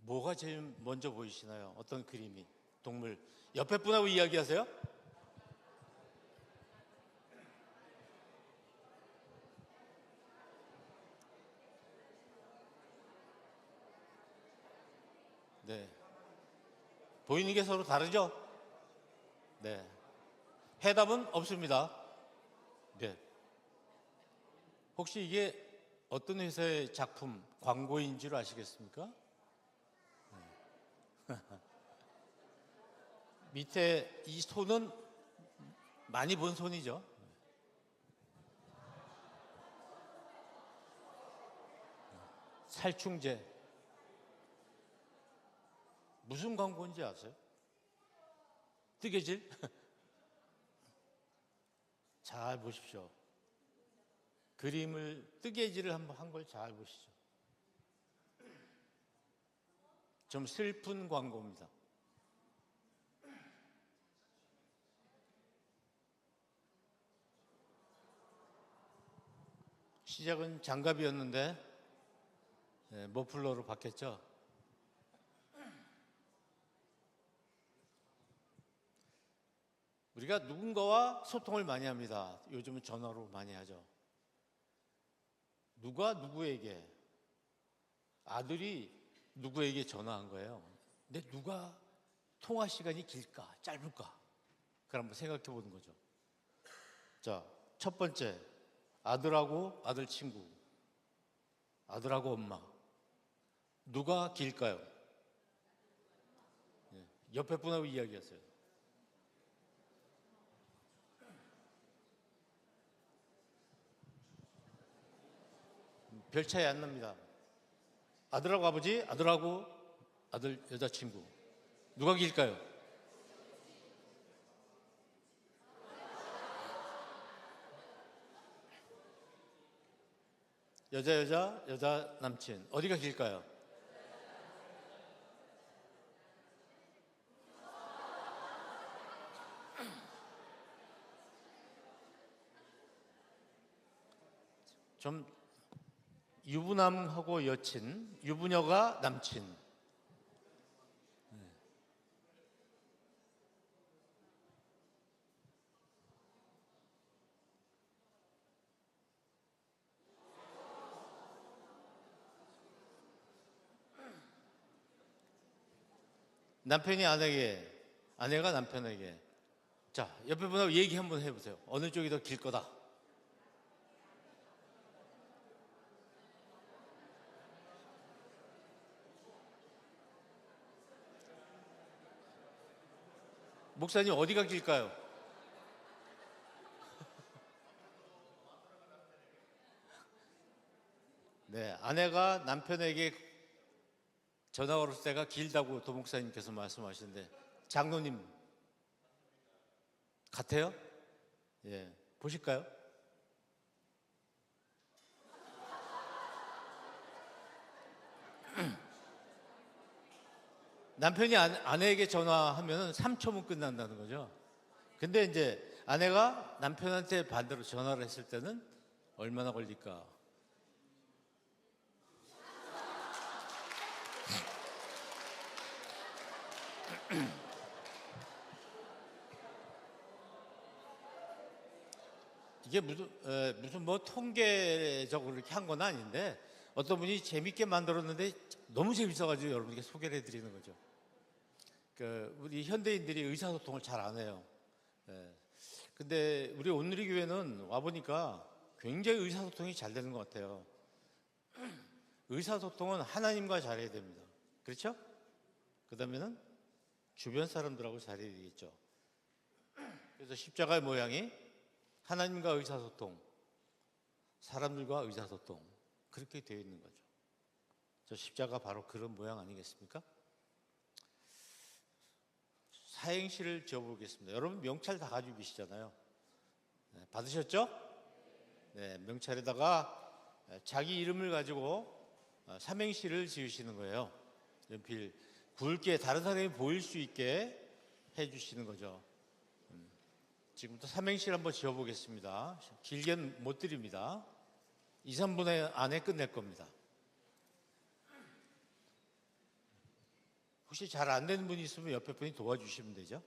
뭐가 제일 먼저 보이시나요? 어떤 그림이? 동물. 옆에 분하고 이야기하세요? 네. 보이는 게 서로 다르죠? 네. 해답은 없습니다. 네. 혹시 이게 어떤 회사의 작품, 광고인 줄 아시겠습니까? 네. 밑에 이 손은 많이 본 손이죠. 살충제. 무슨 광고인지 아세요? 뜨개질? 잘 보십시오. 그림을 뜨개질을 한번 한 걸 잘 보시죠. 좀 슬픈 광고입니다. 시작은 장갑이었는데 머플러로 바뀌었죠. 우리가 누군가와 소통을 많이 합니다. 요즘은 전화로 많이 하죠. 누가 누구에게, 아들이 누구에게 전화한 거예요. 근데 누가 통화 시간이 길까, 짧을까? 그걸 한번 생각해 보는 거죠. 자, 첫 번째, 아들하고 아들 친구, 아들하고 엄마. 누가 길까요? 옆에 분하고 이야기하세요. 별 차이 안 납니다. 아들하고 아버지, 아들하고 아들 여자친구. 누가 길까요? 여자 남친. 어디가 길까요? 좀 유부남하고 여친, 유부녀가 남친. 남편이 아내에게, 아내가 남편에게. 자, 옆에 분하고 얘기 한번 해보세요. 어느 쪽이 더 길 거다? 목사님 어디가 길까요? 네, 아내가 남편에게 전화 걸을 때가 길다고 도목사님께서 말씀하시는데 장로님 같아요? 예, 보실까요? 남편이 아내에게 전화하면 3초면 끝난다는 거죠. 근데 이제 아내가 남편한테 반대로 전화를 했을 때는 얼마나 걸릴까? 이게 무슨 뭐 통계적으로 이렇게 한 건 아닌데 어떤 분이 재밌게 만들었는데 너무 재밌어가지고 여러분께 소개를 해드리는 거죠. 우리 현대인들이 의사소통을 잘 안 해요. 예. 근데 우리 온누리 교회는 와보니까 굉장히 의사소통이 잘 되는 것 같아요. 의사소통은 하나님과 잘해야 됩니다. 그렇죠? 그 다음에는 주변 사람들하고 잘해야 되겠죠. 그래서 십자가의 모양이 하나님과 의사소통, 사람들과 의사소통, 그렇게 되어 있는 거죠. 저 십자가 바로 그런 모양 아니겠습니까? 사행시를 지어보겠습니다. 여러분 명찰 다 가지고 계시잖아요. 네, 받으셨죠? 네, 명찰에다가 자기 이름을 가지고 삼행시를 지으시는 거예요. 연필 굵게 다른 사람이 보일 수 있게 해주시는 거죠. 지금부터 삼행시를 한번 지어보겠습니다. 길게는 못 드립니다. 2, 3분 안에 끝낼 겁니다. 혹시 잘 안 되는 분이 있으면 옆에 분이 도와주시면 되죠.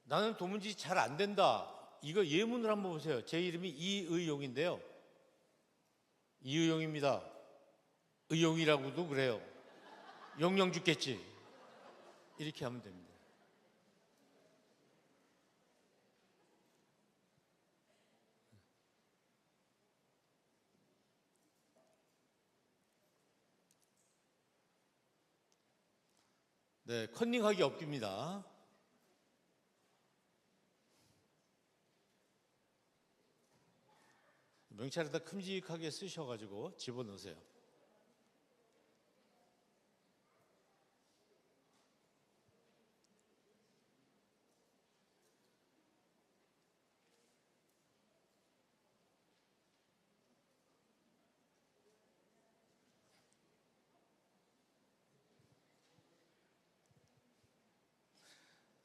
나는 도무지 잘 안 된다. 이거 예문을 한번 보세요. 제 이름이 이의용인데요. 이의용입니다. 의용이라고도 그래요. 용령 죽겠지. 이렇게 하면 됩니다. 네, 컨닝하기 없깁니다. 명찰에다 큼직하게 쓰셔가지고 집어넣으세요.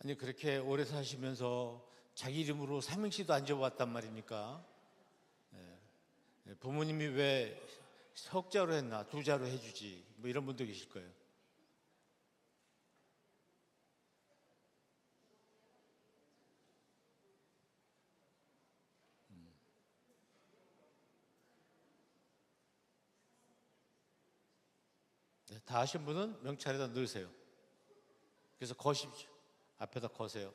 아니 그렇게 오래 사시면서 자기 이름으로 삼행시도 안 적어봤단 말입니까? 부모님이 왜 석자로 했나 두 자로 해주지 뭐 이런 분도 계실 거예요. 네, 다 하신 분은 명찰에다 넣으세요. 그래서 거십시오. 앞에다 거세요.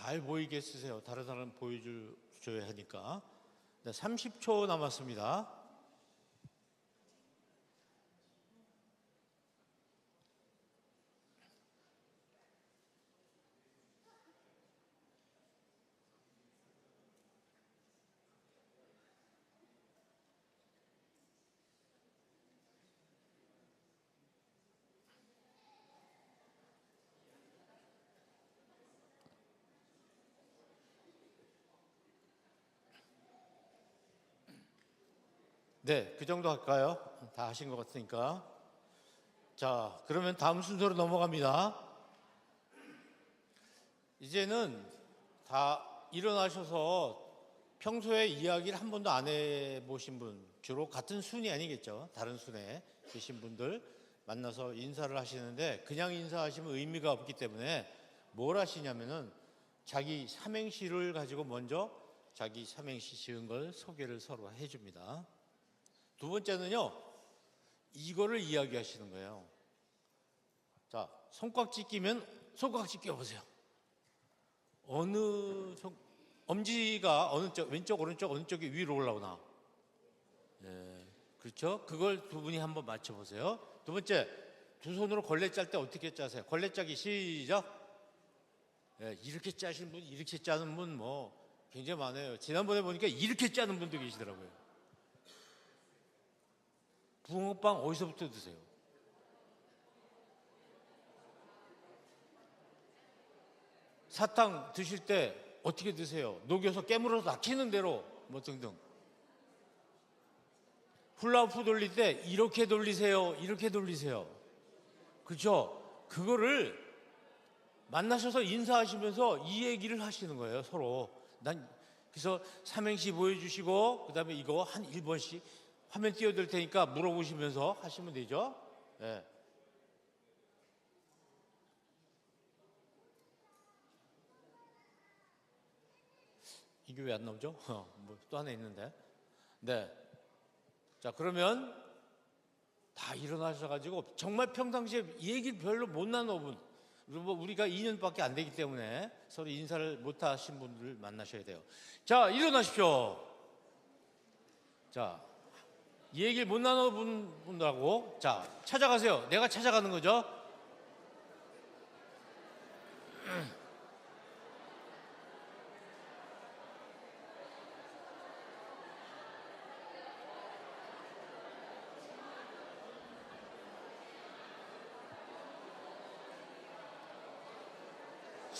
잘 보이게 쓰세요. 다른 사람 보여줘야 하니까. 네, 30초 남았습니다. 네, 그 정도 할까요? 다 하신 것 같으니까. 자, 그러면 다음 순서로 넘어갑니다. 이제는 다 일어나셔서 평소에 이야기를 한 번도 안 해보신 분, 주로 같은 순이 아니겠죠. 다른 순에 계신 분들 만나서 인사를 하시는데 그냥 인사하시면 의미가 없기 때문에 뭘 하시냐면은 자기 삼행시를 가지고 먼저 자기 삼행시 지은 걸 소개를 서로 해줍니다. 두 번째는요, 이거를 이야기하시는 거예요. 자, 손깍지 끼면 손깍지 껴보세요. 엄지가 어느 쪽, 왼쪽, 오른쪽, 어느 쪽이 위로 올라오나? 예, 그렇죠? 그걸 두 분이 한번 맞춰보세요. 두 번째, 두 손으로 걸레 짤 때 어떻게 짜세요? 걸레 짜기 시작. 예, 이렇게 짜신 분, 이렇게 짜는 분 뭐 굉장히 많아요. 지난번에 보니까 이렇게 짜는 분도 계시더라고요. 붕어빵 어디서부터 드세요? 사탕 드실 때 어떻게 드세요? 녹여서 깨물어서 낙히는 대로 뭐 등등. 훌라후프 돌릴 때 이렇게 돌리세요. 이렇게 돌리세요. 그렇죠? 그거를 만나셔서 인사하시면서 이 얘기를 하시는 거예요. 서로. 난 그래서 삼행시 보여주시고 그다음에 이거 한 1번씩 화면 띄워드릴 테니까 물어보시면서 하시면 되죠. 네. 이게 왜 안 나오죠? 뭐 또 하나 있는데. 네. 자, 그러면 다 일어나셔가지고 정말 평상시에 얘기 별로 못 나눠본 뭐 우리가 2년밖에 안 되기 때문에 서로 인사를 못 하신 분들을 만나셔야 돼요. 자, 일어나십시오. 자, 얘기를 못 나눠본 분들하고 자, 찾아가세요. 내가 찾아가는 거죠.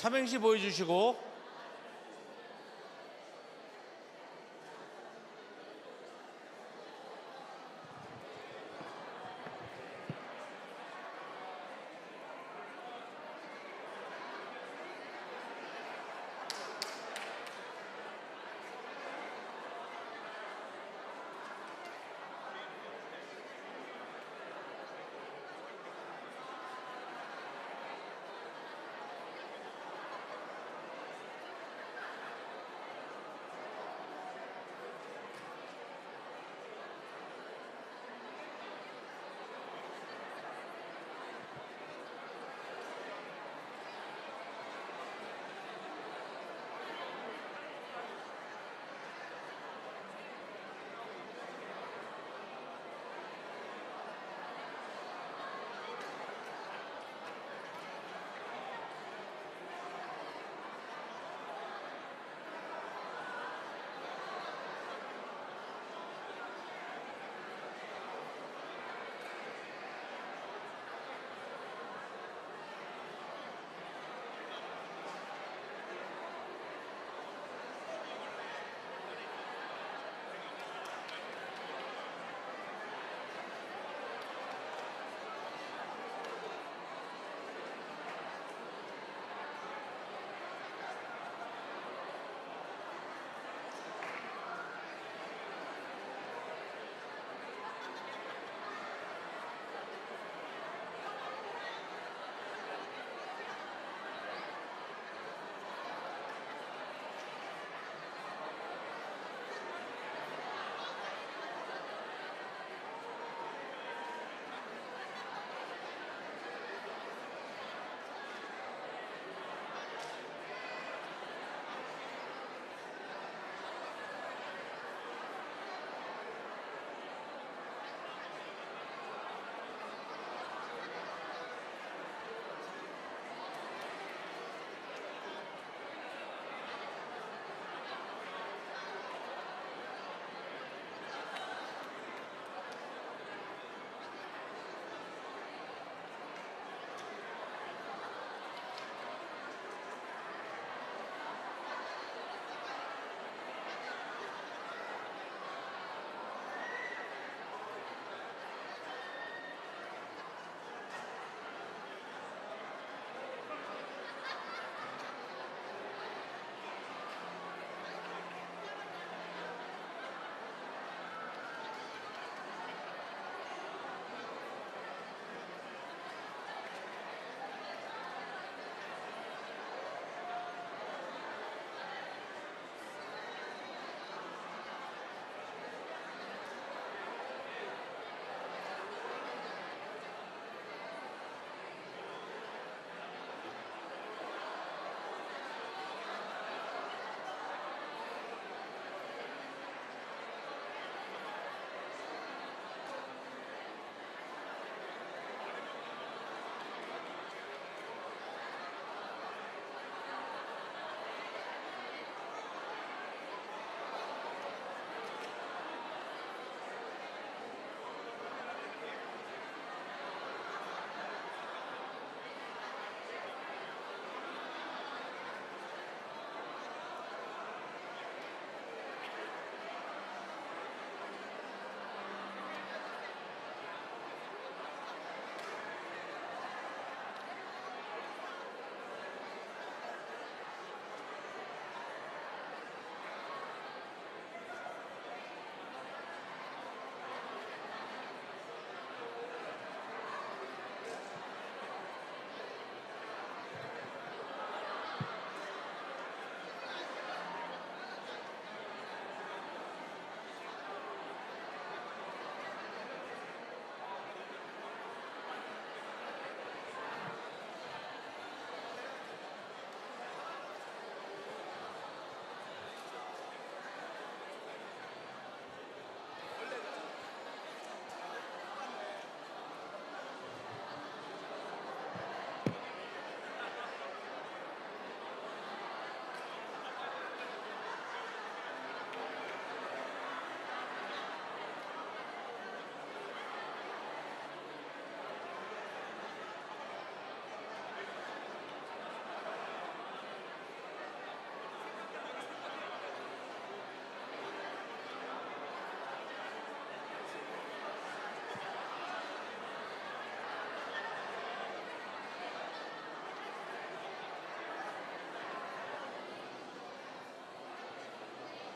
삼행시 보여주시고.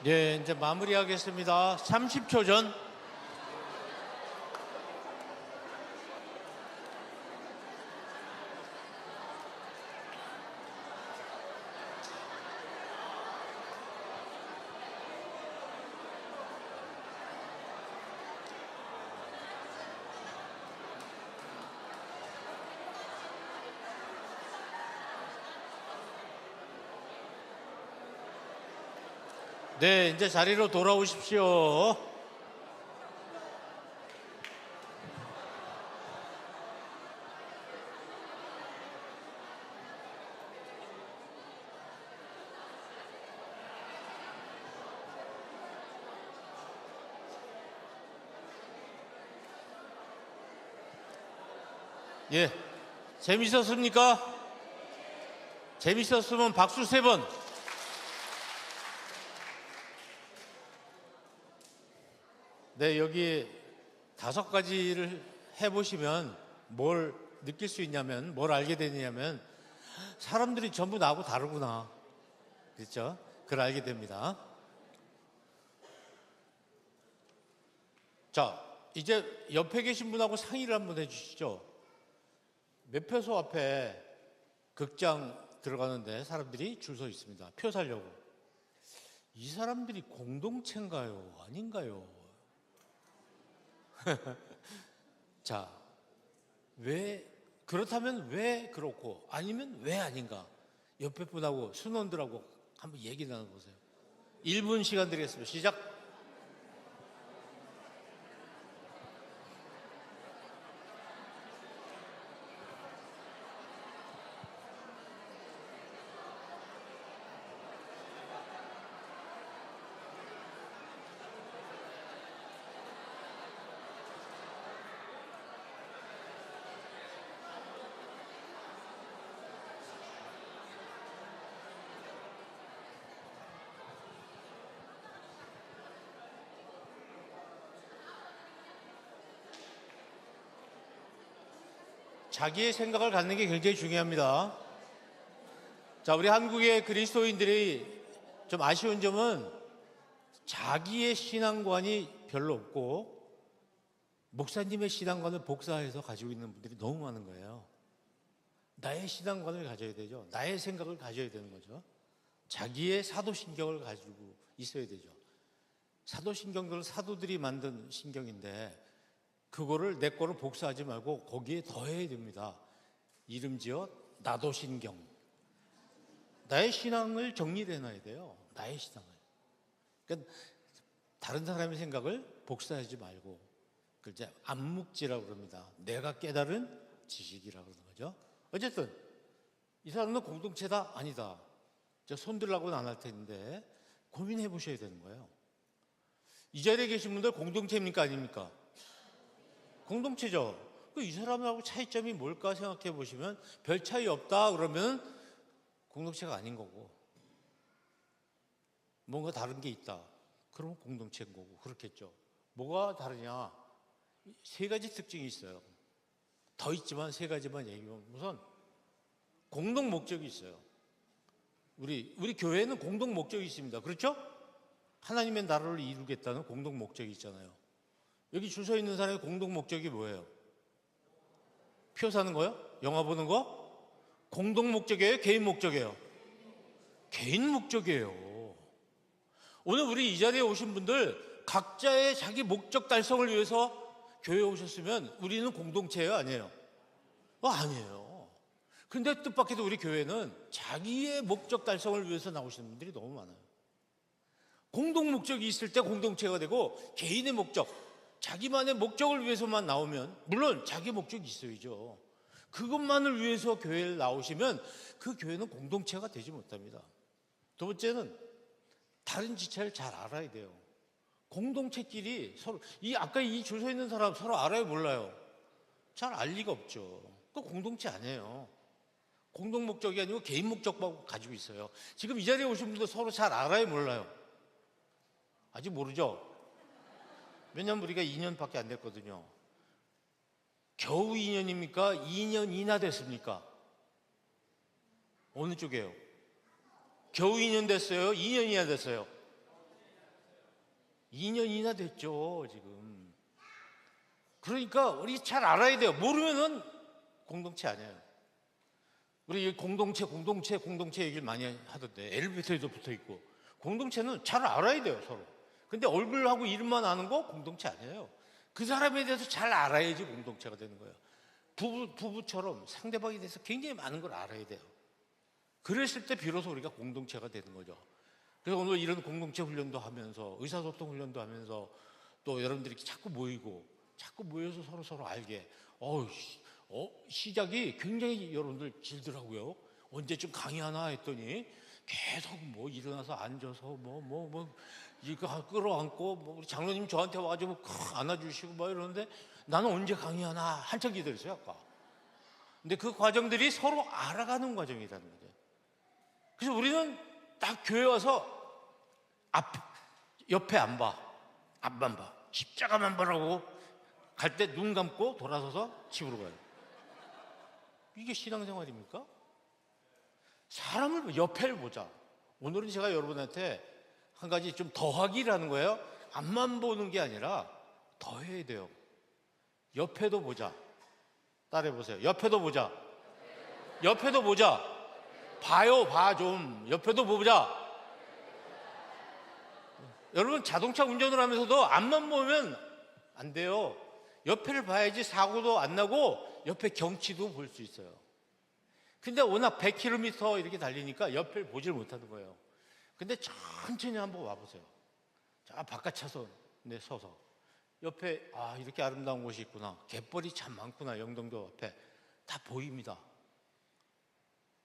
예, 이제 마무리하겠습니다. 30초 전. 네, 이제 자리로 돌아오십시오. 예, 재밌었습니까? 재밌었으면 박수 3번. 네, 여기 5가지를 해보시면 뭘 느낄 수 있냐면, 뭘 알게 되냐면, 사람들이 전부 나하고 다르구나. 그렇죠? 그걸 알게 됩니다. 자, 이제 옆에 계신 분하고 상의를 한번 해주시죠. 매표소 앞에 극장 들어가는데 사람들이 줄 서 있습니다. 표 사려고. 이 사람들이 공동체인가요? 아닌가요? 자, 그렇다면 왜 그렇고 아니면 왜 아닌가? 옆에 분하고 순원들하고 한번 얘기 나눠보세요. 1분 시간 드리겠습니다. 시작. 자기의 생각을 갖는 게 굉장히 중요합니다. 자, 우리 한국의 그리스도인들이 좀 아쉬운 점은 자기의 신앙관이 별로 없고 목사님의 신앙관을 복사해서 가지고 있는 분들이 너무 많은 거예요. 나의 신앙관을 가져야 되죠. 나의 생각을 가져야 되는 거죠. 자기의 사도신경을 가지고 있어야 되죠. 사도신경들은 사도들이 만든 신경인데 그거를 내 거로 복사하지 말고 거기에 더해야 됩니다. 이름지어 나도신경. 나의 신앙을 정리를 해놔야 돼요. 나의 신앙을. 그러니까 다른 사람의 생각을 복사하지 말고 그걸 이제 암묵지라고 그럽니다. 내가 깨달은 지식이라고 그러는 거죠. 어쨌든 이 사람은 공동체다? 아니다. 저 손들라고는 안 할 텐데 고민해 보셔야 되는 거예요. 이 자리에 계신 분들 공동체입니까? 아닙니까? 공동체죠. 이 사람하고 차이점이 뭘까 생각해 보시면 별 차이 없다 그러면 공동체가 아닌 거고 뭔가 다른 게 있다. 그러면 공동체인 거고 그렇겠죠. 뭐가 다르냐? 3가지 특징이 있어요. 더 있지만 3가지만 얘기하면 우선 공동 목적이 있어요. 우리 교회는 공동 목적이 있습니다. 그렇죠? 하나님의 나라를 이루겠다는 공동 목적이 있잖아요. 여기 줄 서 있는 사람의 공동 목적이 뭐예요? 표 사는 거요? 영화 보는 거? 공동 목적이에요? 개인 목적이에요? 개인 목적이에요. 오늘 우리 이 자리에 오신 분들 각자의 자기 목적 달성을 위해서 교회에 오셨으면 우리는 공동체예요? 아니에요? 아니에요. 근데 뜻밖에도 우리 교회는 자기의 목적 달성을 위해서 나오시는 분들이 너무 많아요. 공동 목적이 있을 때 공동체가 되고 개인의 목적, 자기만의 목적을 위해서만 나오면 물론 자기 목적이 있어야죠. 그것만을 위해서 교회에 나오시면 그 교회는 공동체가 되지 못합니다. 두 번째는 다른 지체를 잘 알아야 돼요. 공동체끼리 서로 아까 이 줄 서 있는 사람 서로 알아요, 몰라요? 잘 알 리가 없죠. 그 공동체 아니에요. 공동 목적이 아니고 개인 목적만 가지고 있어요. 지금 이 자리에 오신 분도 서로 잘 알아요, 몰라요? 아직 모르죠? 왜냐면 우리가 2년밖에 안 됐거든요. 겨우 2년입니까? 2년이나 됐습니까? 어느 쪽이에요? 겨우 2년 됐어요? 2년이나 됐어요? 2년이나 됐죠, 지금. 그러니까 우리 잘 알아야 돼요. 모르면은 공동체 아니에요. 우리 공동체 얘기를 많이 하던데, 엘리베이터에도 붙어 있고. 공동체는 잘 알아야 돼요, 서로. 근데 얼굴하고 이름만 아는 거 공동체 아니에요. 그 사람에 대해서 잘 알아야지 공동체가 되는 거예요. 부부처럼 상대방에 대해서 굉장히 많은 걸 알아야 돼요. 그랬을 때 비로소 우리가 공동체가 되는 거죠. 그래서 오늘 이런 공동체 훈련도 하면서, 의사소통 훈련도 하면서, 또 여러분들이 자꾸 모여서 서로 알게. 시작이 굉장히 여러분들 길더라고요. 언제쯤 강의하나 했더니 계속 일어나서 앉아서 이거 끌어안고 우리 장로님 저한테 와가지고 안아주시고 이러는데, 나는 언제 강의하나 한참 기다렸어요, 아까. 근데 그 과정들이 서로 알아가는 과정이라는 거죠. 그래서 우리는 딱 교회 와서 옆에 앞만 봐. 십자가만 보라고 갈 때 눈 감고 돌아서서 집으로 가요. 이게 신앙생활입니까? 사람을 옆에를 보자. 오늘은 제가 여러분한테 한 가지 좀 더하기라는 거예요. 앞만 보는 게 아니라 더해야 돼요. 옆에도 보자. 따라해 보세요. 옆에도 보자. 옆에도 보자. 봐 좀. 옆에도 보자. 여러분, 자동차 운전을 하면서도 앞만 보면 안 돼요. 옆에를 봐야지 사고도 안 나고 옆에 경치도 볼 수 있어요. 근데 워낙 100km 이렇게 달리니까 옆을 보질 못하는 거예요. 근데 천천히 한번 와보세요. 자, 바깥 차선에 서서 옆에 이렇게 아름다운 곳이 있구나. 갯벌이 참 많구나. 영동도 앞에 다 보입니다.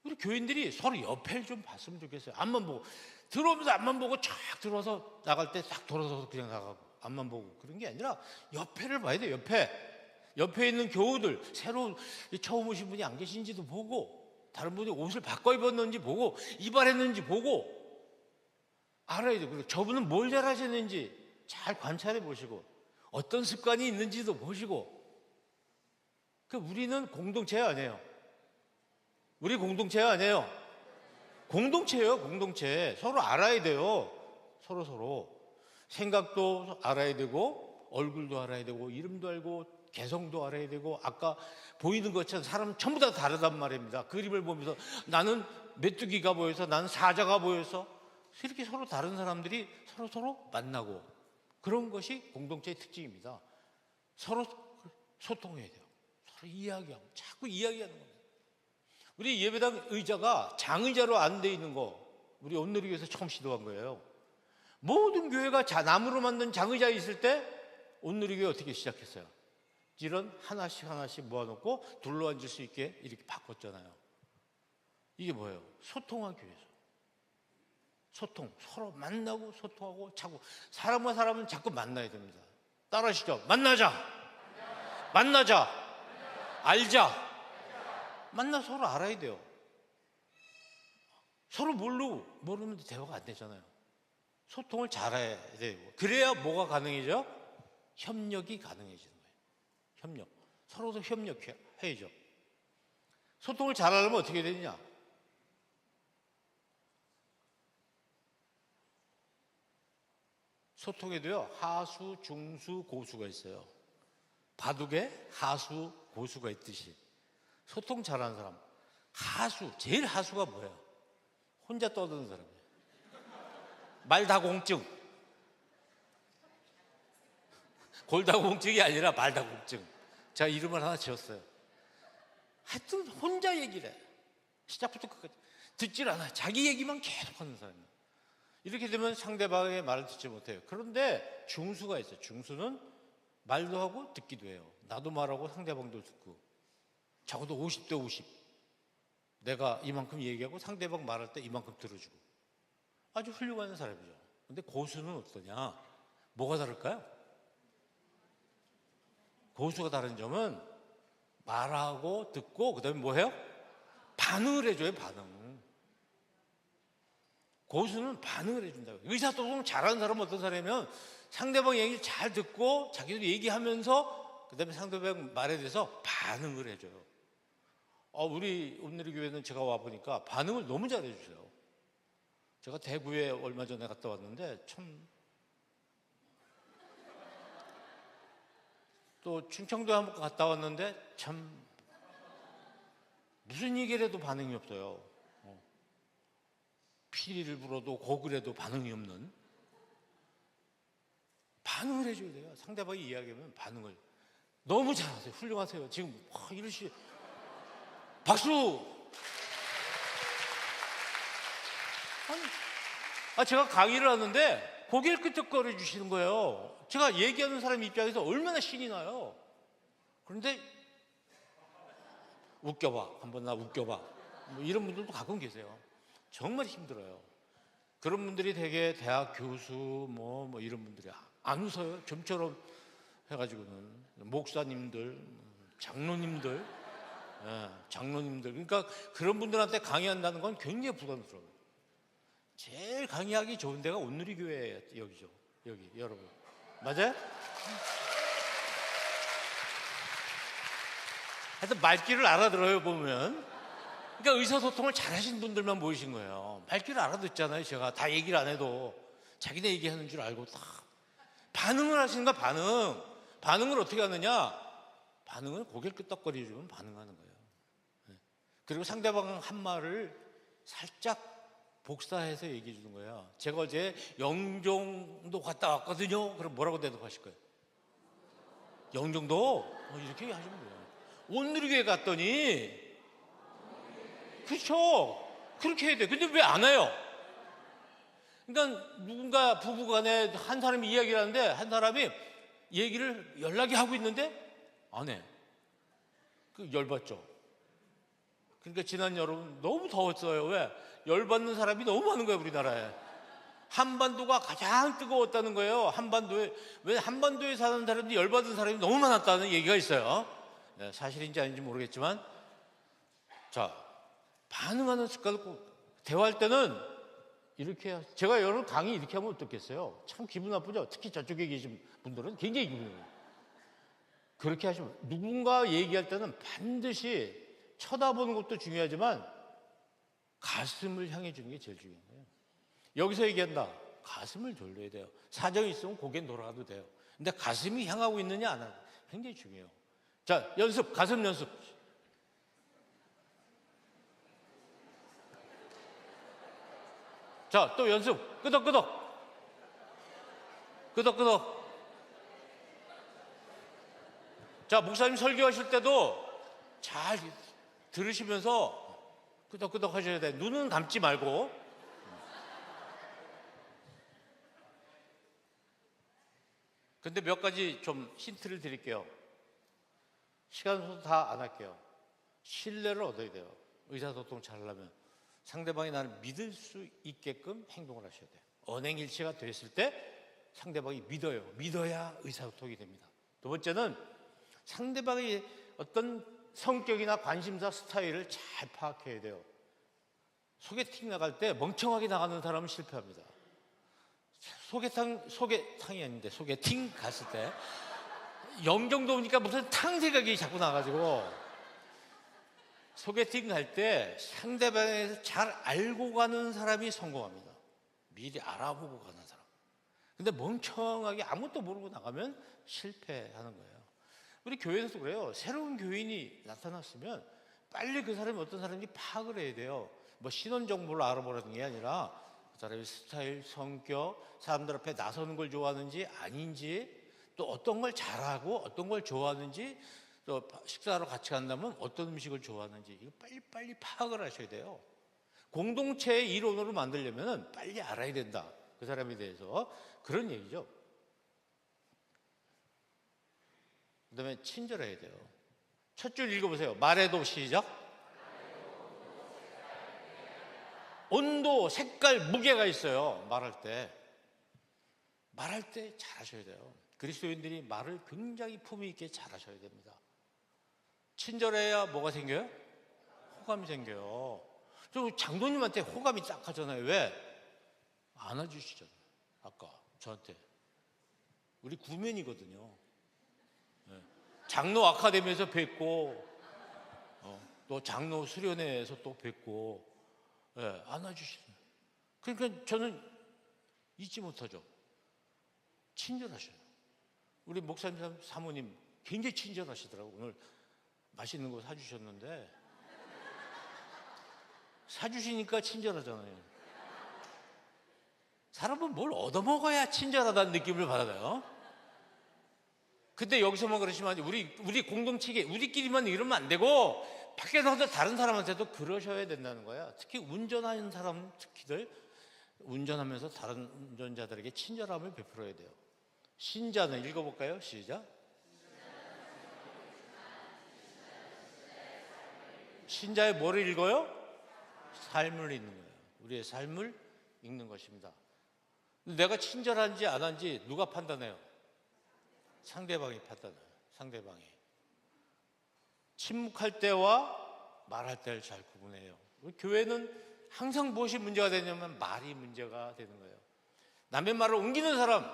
우리 교인들이 서로 옆에를 좀 봤으면 좋겠어요. 앞만 보고 들어오면서 앞만 보고 쫙 들어와서 나갈 때 싹 돌아서서 그냥 나가고 앞만 보고 그런 게 아니라 옆에를 봐야 돼요. 옆에 있는 교우들, 새로 처음 오신 분이 안 계신지도 보고, 다른 분이 옷을 바꿔 입었는지 보고, 이발했는지 보고 알아야 돼요. 그리고 저분은 뭘 잘하셨는지 잘 관찰해 보시고, 어떤 습관이 있는지도 보시고. 우리는 공동체가 아니에요. 우리 공동체가 아니에요. 공동체예요, 공동체. 서로 알아야 돼요. 서로. 생각도 알아야 되고, 얼굴도 알아야 되고, 이름도 알고, 개성도 알아야 되고, 아까 보이는 것처럼 사람은 전부 다 다르단 말입니다. 그림을 보면서 나는 메뚜기가 보여서, 나는 사자가 보여서, 이렇게 서로 다른 사람들이 서로 만나고, 그런 것이 공동체의 특징입니다. 서로 소통해야 돼요. 서로 이야기하고, 자꾸 이야기하는 겁니다. 우리 예배당 의자가 장의자로 안 돼 있는 거, 우리 온누리교회에서 처음 시도한 거예요. 모든 교회가 나무로 만든 장의자 있을 때 온누리교회 어떻게 시작했어요? 이런 하나씩 모아놓고 둘러앉을 수 있게 이렇게 바꿨잖아요. 이게 뭐예요? 소통하기 위해서. 소통, 서로 만나고 소통하고 자꾸 사람과 사람은 자꾸 만나야 됩니다. 따라하시죠. 만나자. 알자. 만나 서로 알아야 돼요. 서로 모르면 대화가 안 되잖아요. 소통을 잘해야 되고, 그래야 뭐가 가능해져? 협력이 가능해지는 거예요. 협력. 서로도 협력해야죠. 소통을 잘하려면 어떻게 되느냐? 소통에도요, 하수, 중수, 고수가 있어요. 바둑에 하수, 고수가 있듯이 소통 잘하는 사람, 제일 하수가 뭐예요? 혼자 떠드는 사람이에요. 말다공증. 골다공증이 아니라 말다공증. 제가 이름을 하나 지었어요. 하여튼 혼자 얘기를 해. 시작부터 끝까지 듣질 않아요. 자기 얘기만 계속 하는 사람이에요. 이렇게 되면 상대방의 말을 듣지 못해요. 그런데 중수가 있어요. 중수는 말도 하고 듣기도 해요. 나도 말하고 상대방도 듣고. 적어도 50대 50. 내가 이만큼 얘기하고 상대방 말할 때 이만큼 들어주고. 아주 훌륭한 사람이죠. 근데 고수는 어떠냐? 뭐가 다를까요? 고수가 다른 점은 말하고 듣고 그 다음에 뭐 해요? 반응을 해줘요. 반응. 고수는 반응을 해준다고요. 의사소통 잘하는 사람은 어떤 사람이면 상대방 얘기를 잘 듣고 자기도 얘기하면서 그 다음에 상대방 말에 대해서 반응을 해줘요. 우리 온누리교회는 제가 와보니까 반응을 너무 잘해주세요. 제가 대구에 얼마 전에 갔다 왔는데 참 또 충청도에 한번 갔다 왔는데 참 무슨 얘기를 해도 반응이 없어요. 피리를 불어도 곡을 해도 반응이 없는. 반응을 해줘야 돼요. 상대방이 이야기하면 반응을. 너무 잘하세요. 훌륭하세요. 지금 이러시 박수. 제가 강의를 하는데 고개를 끄덕거려 주시는 거예요. 제가 얘기하는 사람 입장에서 얼마나 신이 나요. 그런데 웃겨봐, 한번 나 웃겨봐, 뭐 이런 분들도 가끔 계세요. 정말 힘들어요. 그런 분들이 되게 대학 교수 뭐 이런 분들이 안 웃어요. 좀처럼 해가지고는 목사님들, 장로님들, 장로님들. 그러니까 그런 분들한테 강의한다는 건 굉장히 부담스러워요. 제일 강의하기 좋은 데가 온누리교회 여기죠. 여기 여러분 맞아요? 하여튼 말귀를 알아들어요 보면. 그러니까 의사소통을 잘하신 분들만 모이신 거예요. 말귀를 알아듣잖아요. 제가 다 얘기를 안 해도 자기네 얘기하는 줄 알고 다 반응을 하시는 거야. 반응을 어떻게 하느냐? 반응은 고개를 끄덕거리면 반응하는 거예요. 그리고 상대방 한 말을 살짝 복사해서 얘기해 주는 거예요. 제가 어제 영종도 갔다 왔거든요. 그럼 뭐라고 대답하실 거예요? 영종도? 이렇게 하시면 돼요. 온누리교회 갔더니, 그렇죠. 그렇게 해야 돼요. 근데 왜 안 와요? 그러니까 누군가 부부 간에 한 사람이 이야기를 하는데 한 사람이 얘기를 연락이 하고 있는데 안 해. 열받죠. 그러니까 지난 여름 너무 더웠어요. 왜? 열받는 사람이 너무 많은 거예요, 우리나라에. 한반도가 가장 뜨거웠다는 거예요. 왜 한반도에 사는 사람들이 열받은 사람이 너무 많았다는 얘기가 있어요. 네, 사실인지 아닌지 모르겠지만, 자, 반응하는 습관을 꼭 대화할 때는 이렇게 해요. 제가 여러분 강의 이렇게 하면 어떻겠어요? 참 기분 나쁘죠? 특히 저쪽에 계신 분들은 굉장히 기분 나쁘죠. 그렇게 하시면 누군가 얘기할 때는 반드시 쳐다보는 것도 중요하지만 가슴을 향해 주는 게 제일 중요한 거예요. 여기서 얘기한다. 가슴을 돌려야 돼요. 사정이 있으면 고개 돌아가도 돼요. 근데 가슴이 향하고 있느냐 안 하느냐 굉장히 중요해요. 자, 연습, 가슴 연습. 자, 또 연습. 끄덕끄덕. 끄덕끄덕. 자, 목사님 설교하실 때도 잘 들으시면서 끄덕끄덕 하셔야 돼. 눈은 감지 말고. 근데 몇 가지 좀 힌트를 드릴게요. 시간 소도 다 안 할게요. 신뢰를 얻어야 돼요. 의사소통 잘하려면 상대방이 나를 믿을 수 있게끔 행동을 하셔야 돼요. 언행일치가 됐을 때 상대방이 믿어요. 믿어야 의사소통이 됩니다. 두 번째는 상대방의 어떤 성격이나 관심사 스타일을 잘 파악해야 돼요. 소개팅 나갈 때 멍청하게 나가는 사람은 실패합니다. 소개팅이 아닌데 소개팅 갔을 때 영종도 오니까 무슨 탕 생각이 자꾸 나가지고 소개팅 갈 때 상대방에서 잘 알고 가는 사람이 성공합니다. 미리 알아보고 가는 사람. 근데 멍청하게 아무것도 모르고 나가면 실패하는 거예요. 우리 교회에서도 그래요. 새로운 교인이 나타났으면 빨리 그 사람이 어떤 사람인지 파악을 해야 돼요. 뭐 신원 정보를 알아보라는 게 아니라 그 사람의 스타일, 성격, 사람들 앞에 나서는 걸 좋아하는지 아닌지, 또 어떤 걸 잘하고 어떤 걸 좋아하는지, 또 식사하러 같이 간다면 어떤 음식을 좋아하는지 이거 빨리 파악을 하셔야 돼요. 공동체의 일원으로 만들려면 빨리 알아야 된다. 그 사람에 대해서. 그런 얘기죠. 그 다음에 친절해야 돼요. 첫 줄 읽어보세요. 말해도 시작. 온도, 색깔, 무게가 있어요. 말할 때 잘하셔야 돼요. 그리스도인들이 말을 굉장히 품위 있게 잘하셔야 됩니다. 친절해야 뭐가 생겨요? 호감이 생겨요. 저 장로님한테 호감이 딱 하잖아요. 왜? 안아주시잖아요. 아까 저한테. 우리 구면이거든요. 장로 아카데미에서 뵙고 또 장로 수련회에서 또 뵙고 안아주시는. 그러니까 저는 잊지 못하죠. 친절하셔요. 우리 목사님 사모님 굉장히 친절하시더라고요. 오늘 맛있는 거 사주셨는데 사주시니까 친절하잖아요. 사람은 뭘 얻어먹어야 친절하다는 느낌을 받아요. 근데 여기서만 그러시면 우리 공동체에 우리끼리만 이러면 안 되고 밖에 나가서 다른 사람한테도 그러셔야 된다는 거야. 특히 운전하는 사람 특히들 운전하면서 다른 운전자들에게 친절함을 베풀어야 돼요. 신자는 읽어볼까요? 시작. 신자의 뭐를 읽어요? 삶을 읽는 거예요. 우리의 삶을 읽는 것입니다. 내가 친절한지 안 한지 누가 판단해요? 상대방이 판단해요. 상대방이. 침묵할 때와 말할 때를 잘 구분해요. 우리 교회는 항상 무엇이 문제가 되냐면 말이 문제가 되는 거예요. 남의 말을 옮기는 사람,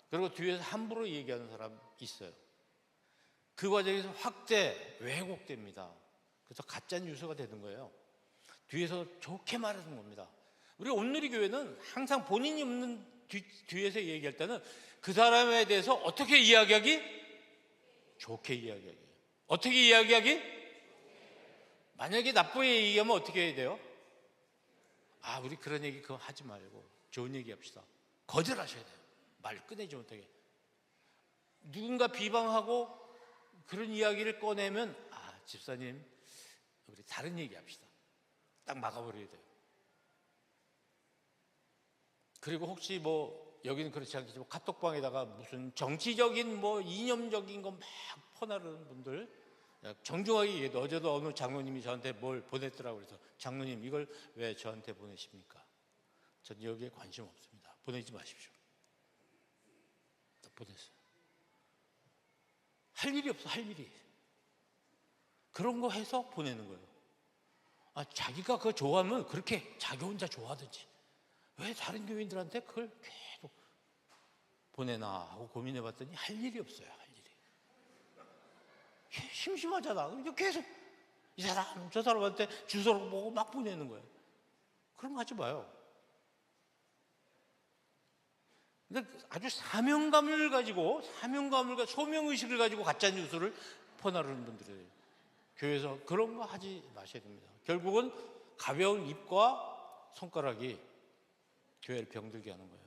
그리고 뒤에서 함부로 얘기하는 사람 있어요. 그 과정에서 확대, 왜곡됩니다. 그래서 가짜 뉴스가 되는 거예요. 뒤에서 좋게 말하는 겁니다. 우리 온누리 교회는 항상 본인이 없는 뒤에서 얘기할 때는 그 사람에 대해서 어떻게 이야기하기? 좋게 이야기하기. 어떻게 이야기하기? 만약에 나쁘게 얘기하면 어떻게 해야 돼요? 우리 그런 얘기 그거 하지 말고 좋은 얘기 합시다. 거절하셔야 돼요. 말 꺼내지 못하게. 누군가 비방하고 그런 이야기를 꺼내면 집사님 우리 다른 얘기 합시다. 딱 막아버려야 돼요. 그리고 혹시 여기는 그렇지 않겠지만 카톡방에다가 무슨 정치적인 이념적인 거 막 퍼나르는 분들 정중하게 얘기해도 어제도 어느 장로님이 저한테 뭘 보냈더라고요. 그래서 장로님 이걸 왜 저한테 보내십니까? 전 여기에 관심 없습니다. 보내지 마십시오. 보냈어요. 할 일이 없어. 할 일이. 그런 거 해서 보내는 거예요. 자기가 그거 좋아하면 그렇게 자기 혼자 좋아하든지 왜 다른 교인들한테 그걸 계속 보내나 하고 고민해 봤더니 할 일이 없어요. 할 일이. 심심하잖아. 그러니까 계속 이 사람 저 사람한테 주소를 보고 막 보내는 거예요. 그런 거 하지 마요. 근데 아주 사명감을 가지고 소명의식을 가지고 가짜 뉴스를 퍼나르는 분들이에요. 교회에서 그런 거 하지 마셔야 됩니다. 결국은 가벼운 입과 손가락이 교회를 병들게 하는 거예요.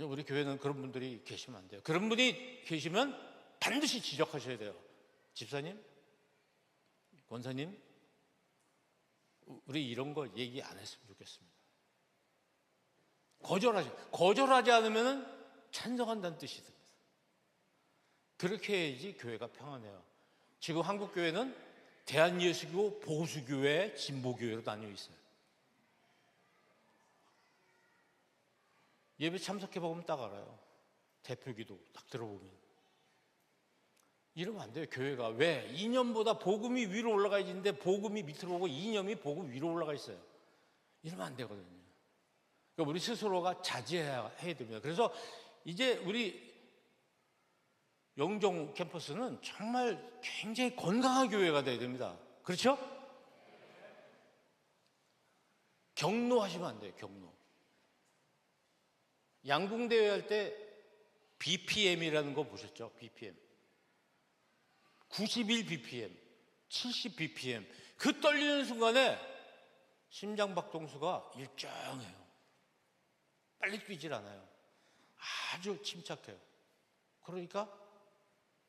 우리 교회는 그런 분들이 계시면 안 돼요. 그런 분이 계시면 반드시 지적하셔야 돼요. 집사님, 권사님, 우리 이런 거 얘기 안 했으면 좋겠습니다. 거절하지 않으면 찬성한다는 뜻이 듭니다. 그렇게 해야지 교회가 평안해요. 지금 한국 교회는 대한예수교, 보수교회, 진보교회로 나뉘어 있어요. 예배 참석해 보면 딱 알아요. 대표기도 딱 들어보면. 이러면 안 돼요. 교회가. 왜? 이념보다 복음이 위로 올라가 있는데 복음이 밑으로 오고 이념이 복음 위로 올라가 있어요. 이러면 안 되거든요. 그러니까 우리 스스로가 자제해야 됩니다. 그래서 이제 우리 영종 캠퍼스는 정말 굉장히 건강한 교회가 돼야 됩니다. 그렇죠? 경로하시면 안 돼요. 경로. 양궁대회 할 때 BPM이라는 거 보셨죠? BPM. 91 BPM, 70 BPM. 그 떨리는 순간에 심장박동수가 일정해요. 빨리 뛰질 않아요. 아주 침착해요. 그러니까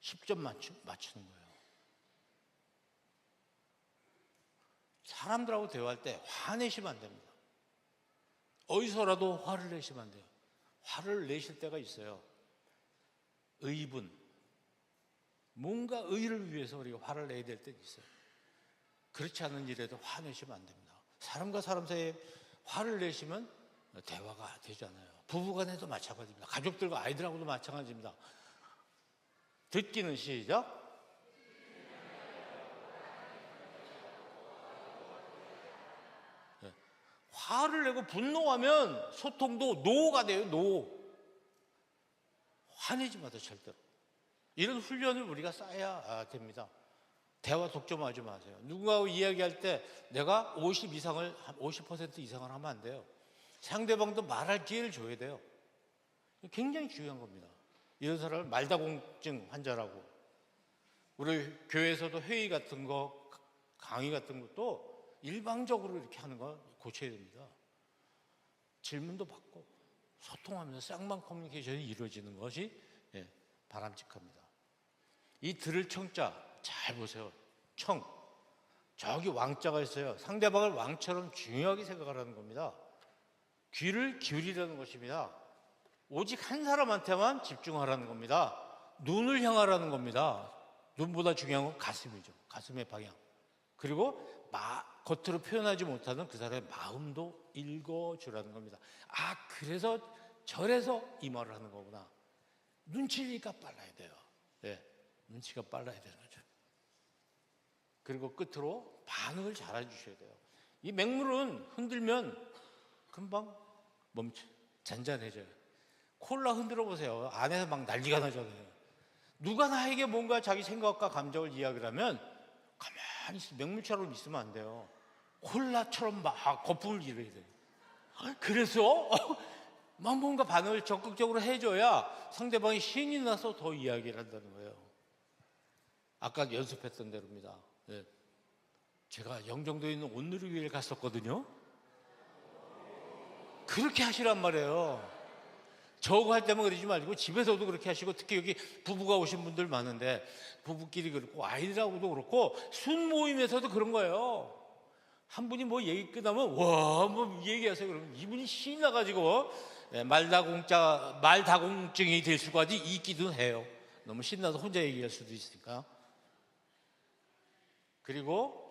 10점 맞추는 거예요. 사람들하고 대화할 때 화내시면 안 됩니다. 어디서라도 화를 내시면 안 돼요. 화를 내실 때가 있어요. 의분. 뭔가 의를 위해서 우리가 화를 내야 될 때가 있어요. 그렇지 않은 일에도 화내시면 안 됩니다. 사람과 사람 사이에 화를 내시면 대화가 되지 않아요. 부부간에도 마찬가지입니다. 가족들과 아이들하고도 마찬가지입니다. 듣기는 시작. 화를 내고 분노하면 소통도 노가 돼요. 노. 화내지 마세요. 절대로. 이런 훈련을 우리가 쌓아야 됩니다. 대화 독점하지 마세요. 누군가하고 이야기할 때 내가 50% 이상을 하면 안 돼요. 상대방도 말할 기회를 줘야 돼요. 굉장히 중요한 겁니다. 이런 사람을 말다공증 환자라고. 우리 교회에서도 회의 같은 거, 강의 같은 것도 일방적으로 이렇게 하는 거 고쳐야 됩니다. 질문도 받고 소통하면서 쌍방 커뮤니케이션이 이루어지는 것이 바람직합니다. 이 들을 청자 잘 보세요. 청. 저기 왕자가 있어요. 상대방을 왕처럼 중요하게 생각하라는 겁니다. 귀를 기울이라는 것입니다. 오직 한 사람한테만 집중하라는 겁니다. 눈을 향하라는 겁니다. 눈보다 중요한 건 가슴이죠. 가슴의 방향. 그리고 겉으로 표현하지 못하는 그 사람의 마음도 읽어주라는 겁니다. 그래서 저래서 이 말을 하는 거구나. 눈치가 빨라야 돼요. 눈치가 빨라야 되는 거죠. 그리고 끝으로 반응을 잘 해주셔야 돼요. 이 맹물은 흔들면 금방 잔잔해져요. 콜라 흔들어 보세요. 안에서 막 난리가 나잖아요. 누가 나에게 뭔가 자기 생각과 감정을 이야기를 하면 가만히 맹물처럼 있으면 안 돼요. 콜라처럼 막 거품을 일어야 돼요. 그래서 막 뭔가 반응을 적극적으로 해줘야 상대방이 신이 나서 더 이야기를 한다는 거예요. 아까 연습했던 대로입니다. 제가 영종도에 있는 온누리교회를 갔었거든요. 그렇게 하시란 말이에요. 저거 할 때만 그러지 말고 집에서도 그렇게 하시고, 특히 여기 부부가 오신 분들 많은데 부부끼리 그렇고 아이들하고도 그렇고 순모임에서도 그런 거예요. 한 분이 뭐 얘기 끝나면 뭐 얘기하세요. 그러면 이분이 신이 나가지고 말다공증이 될 수까지 있기도 해요. 너무 신나서 혼자 얘기할 수도 있으니까. 그리고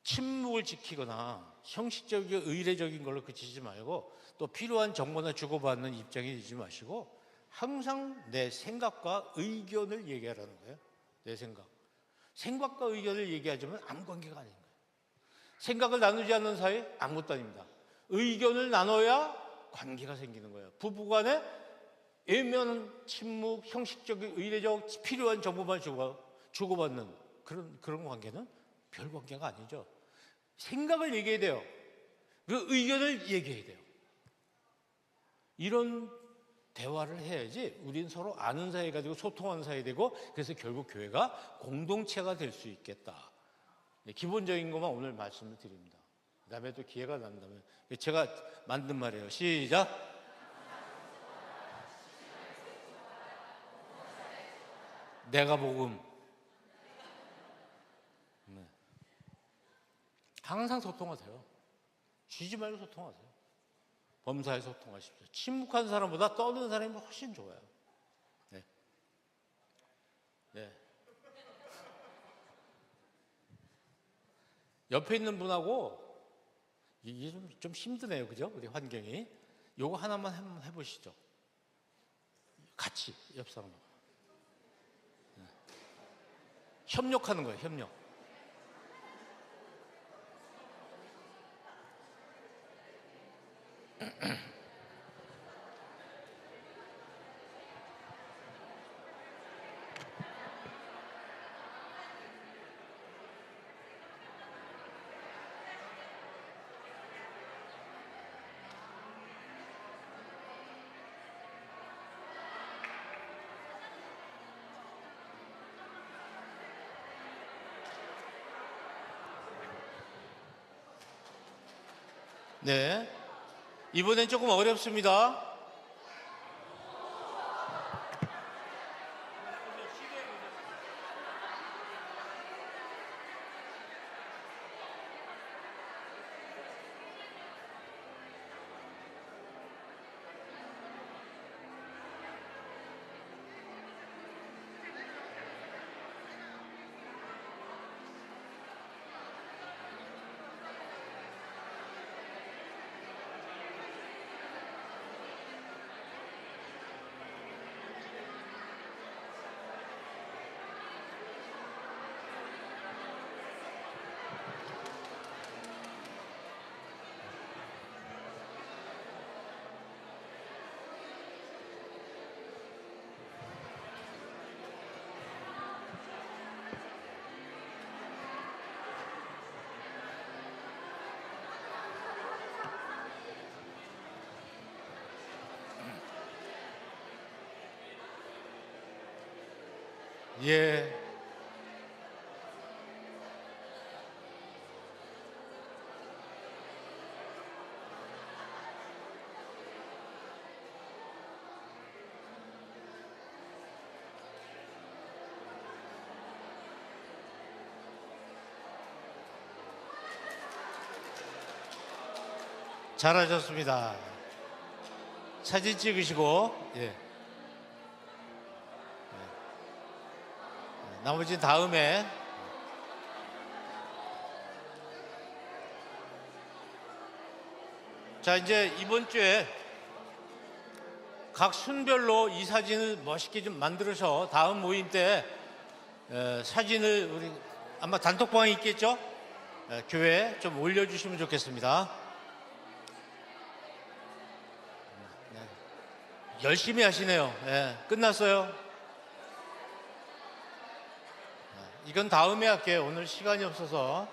침묵을 지키거나 형식적이고 의례적인 걸로 그치지 말고 또 필요한 정보나 주고받는 입장이 되지 마시고 항상 내 생각과 의견을 얘기하라는 거예요. 내 생각과 의견을 얘기하자면 아무 관계가 아닌 거예요. 생각을 나누지 않는 사이 아무것도 아닙니다. 의견을 나눠야 관계가 생기는 거예요. 부부간에 애면 침묵, 형식적인 의례적 필요한 정보만 주고받는 그런 관계는 별 관계가 아니죠. 생각을 얘기해야 돼요. 그 의견을 얘기해야 돼요. 이런 대화를 해야지 우리는 서로 아는 사이 가지고 소통하는 사이 되고, 그래서 결국 교회가 공동체가 될 수 있겠다. 기본적인 것만 오늘 말씀을 드립니다. 그 다음에 또 기회가 난다면 제가 만든 말이에요. 시작. 내가 복음. 항상 소통하세요. 쉬지 말고 소통하세요. 범사에 소통하십시오. 침묵한 사람보다 떠드는 사람이 훨씬 좋아요. 옆에 있는 분하고 이게 좀 힘드네요. 그죠? 우리 환경이. 요거 하나만 한번 해보시죠. 같이 옆 사람하고. 협력하는 거예요. 협력. 네. 이번엔 조금 어렵습니다. 예. 잘하셨습니다. 사진 찍으시고, 예. 나머지는 다음에. 자, 이제 이번 주에 각 순별로 이 사진을 멋있게 좀 만들어서 다음 모임 때 사진을 우리 아마 단톡방에 있겠죠? 교회에 좀 올려주시면 좋겠습니다. 열심히 하시네요. 예, 끝났어요. 이건 다음에 할게요. 오늘 시간이 없어서.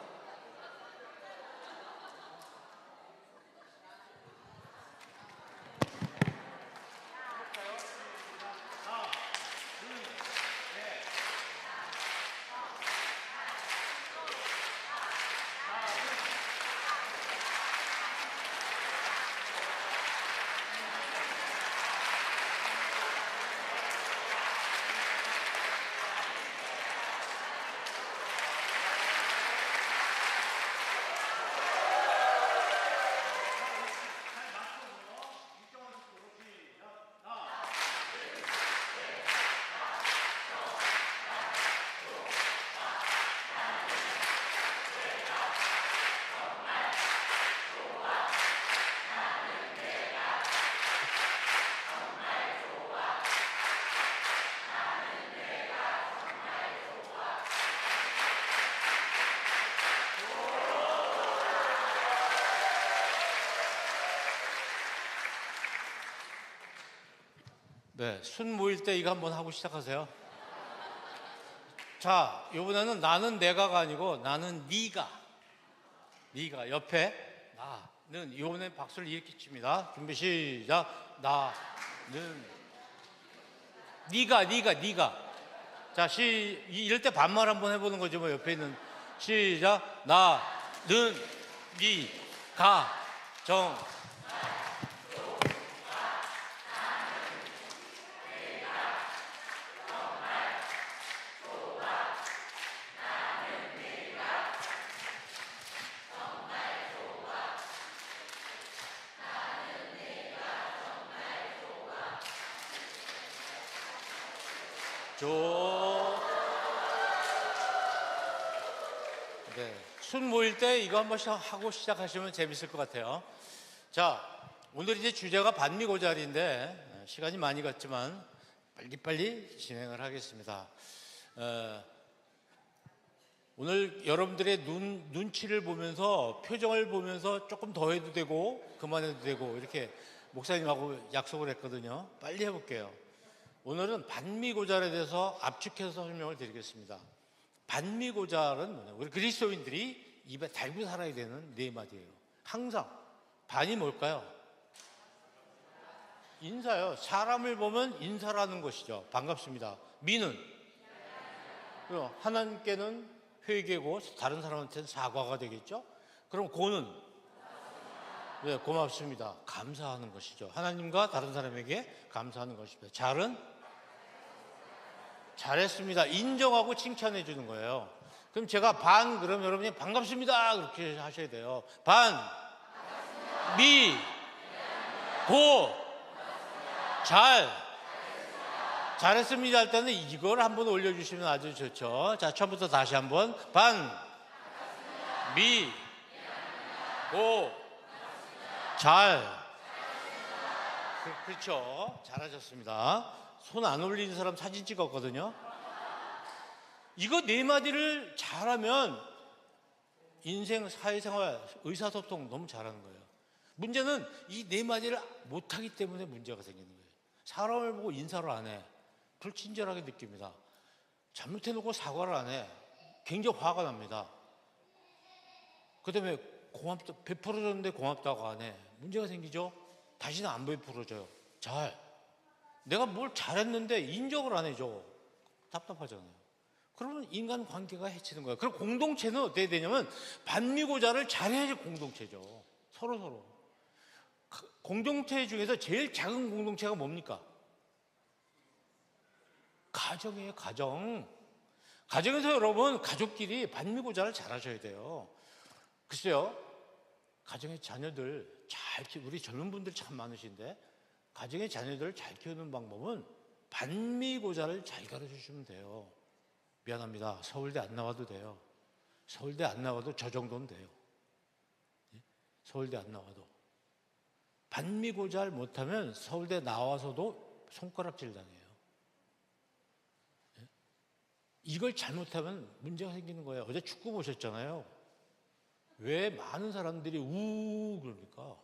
네, 순 모일 때 이거 한번 하고 시작하세요. 자, 이번에는 나는 내가가 아니고 나는 네가 옆에 나는 이번에 박수를 이렇게 칩니다. 준비 시작. 나는 네가 자, 이럴 때 반말 한번 해보는 거죠. 뭐 옆에 있는 시작. 나는 네가 네, 순 모일 때 이거 한번 하고 시작하시면 재밌을 것 같아요. 자, 오늘 이제 주제가 반미고자리인데 시간이 많이 갔지만 빨리빨리 진행을 하겠습니다. 오늘 여러분들의 눈치를 보면서 표정을 보면서 조금 더 해도 되고 그만해도 되고 이렇게 목사님하고 약속을 했거든요. 빨리 해볼게요. 오늘은 반미고잘에 대해서 압축해서 설명을 드리겠습니다. 반미고잘은 뭐냐? 우리 그리스도인들이 입에 달고 살아야 되는 네 마디예요. 항상. 반이 뭘까요? 인사요. 사람을 보면 인사라는 것이죠. 반갑습니다. 미는 하나님께는 회개고 다른 사람한테는 사과가 되겠죠. 그럼 고는 네, 고맙습니다. 감사하는 것이죠. 하나님과 다른 사람에게 감사하는 것입니다. 잘은 잘했습니다. 인정하고 칭찬해 주는 거예요. 그럼 제가 반 그럼 여러분이 반갑습니다 그렇게 하셔야 돼요. 반, 미, 고, 잘했습니다 할 때는 이걸 한번 올려주시면 아주 좋죠. 자, 처음부터 다시 한번. 반, 미, 고, 그렇죠. 잘하셨습니다. 손 안 올리는 사람 사진 찍었거든요. 이거 네 마디를 잘하면 인생, 사회생활, 의사소통 너무 잘하는 거예요. 문제는 이 네 마디를 못하기 때문에 문제가 생기는 거예요. 사람을 보고 인사를 안 해. 불친절하게 느낍니다. 잘못해놓고 사과를 안 해. 굉장히 화가 납니다. 그 다음에 베풀어줬는데 고맙다고 안 해. 문제가 생기죠. 다시는 안 베풀어줘요. 내가 뭘 잘했는데 인정을 안 해줘. 답답하잖아요. 그러면 인간관계가 해치는 거예요. 그럼 공동체는 어떻게 되냐면 반미고자를 잘해야지 공동체죠. 서로. 공동체 중에서 제일 작은 공동체가 뭡니까? 가정이에요. 가정에서 여러분 가족끼리 반미고자를 잘하셔야 돼요. 글쎄요, 가정의 자녀들 우리 젊은 분들 참 많으신데 가정의 자녀들을 잘 키우는 방법은 반미고자를 잘 가르쳐 주시면 돼요. 미안합니다. 서울대 안 나와도 돼요. 서울대 안 나와도 저 정도는 돼요. 서울대 안 나와도. 반미고자를 못하면 서울대 나와서도 손가락질 당해요. 이걸 잘못하면 문제가 생기는 거예요. 어제 축구 보셨잖아요. 왜 많은 사람들이 우 그럽니까?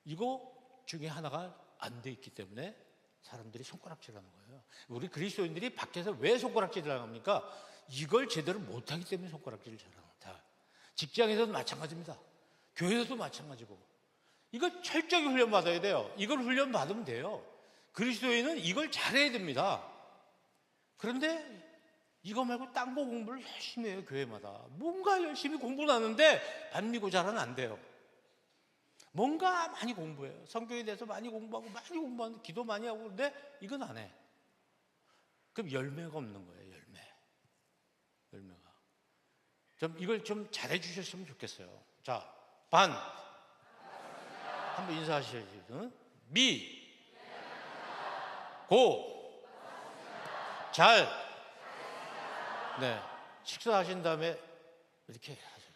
이거 중에 하나가 안 돼 있기 때문에 사람들이 손가락질하는 거예요. 우리 그리스도인들이 밖에서 왜 손가락질을 합니까? 이걸 제대로 못하기 때문에 손가락질을 잘합니다. 직장에서도 마찬가지입니다. 교회에서도 마찬가지고. 이거 철저히 훈련받아야 돼요. 이걸 훈련받으면 돼요. 그리스도인은 이걸 잘해야 됩니다. 그런데 이거 말고 딴 거 공부를 열심히 해요. 교회마다 뭔가 열심히 공부를 하는데 반미고자는 안 돼요. 뭔가 많이 공부해요. 성경에 대해서 많이 공부하는데 기도 많이 하고 그런데 이건 안 해. 그럼 열매가 없는 거예요. 열매가. 좀 이걸 좀 잘해 주셨으면 좋겠어요. 자, 반 한번 인사하셔야지. 응? 미, 고, 잘. 네, 식사하신 다음에 이렇게 하세요.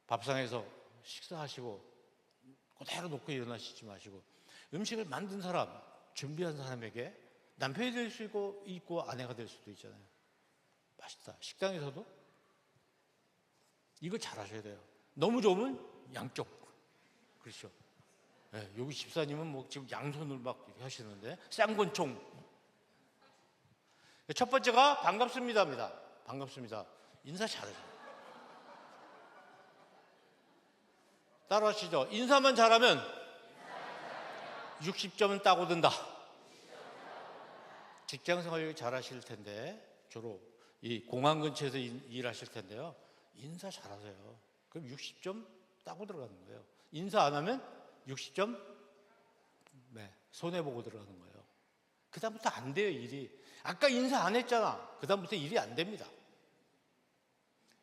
밥상에서 식사하시고 그대로 놓고 일어나시지 마시고 음식을 만든 사람, 준비한 사람에게 남편이 될 수 있고 아내가 될 수도 있잖아요. 맛있다. 식당에서도 이거 잘하셔야 돼요. 너무 좋으면 양쪽. 그렇죠. 네, 여기 집사님은 뭐 지금 양손을 막 이렇게 하시는데 쌍권총. 첫 번째가 반갑습니다입니다. 반갑습니다. 인사 잘하세요. 따라하시죠. 인사만 잘하면 60점은 따고 든다. 직장생활 잘하실 텐데 주로 이 공항 근처에서 일하실 텐데요. 인사 잘하세요. 그럼 60점 따고 들어가는 거예요. 인사 안 하면 60점 손해보고 들어가는 거예요. 그 다음부터 안 돼요. 일이. 아까 인사 안 했잖아. 그 다음부터 일이 안 됩니다.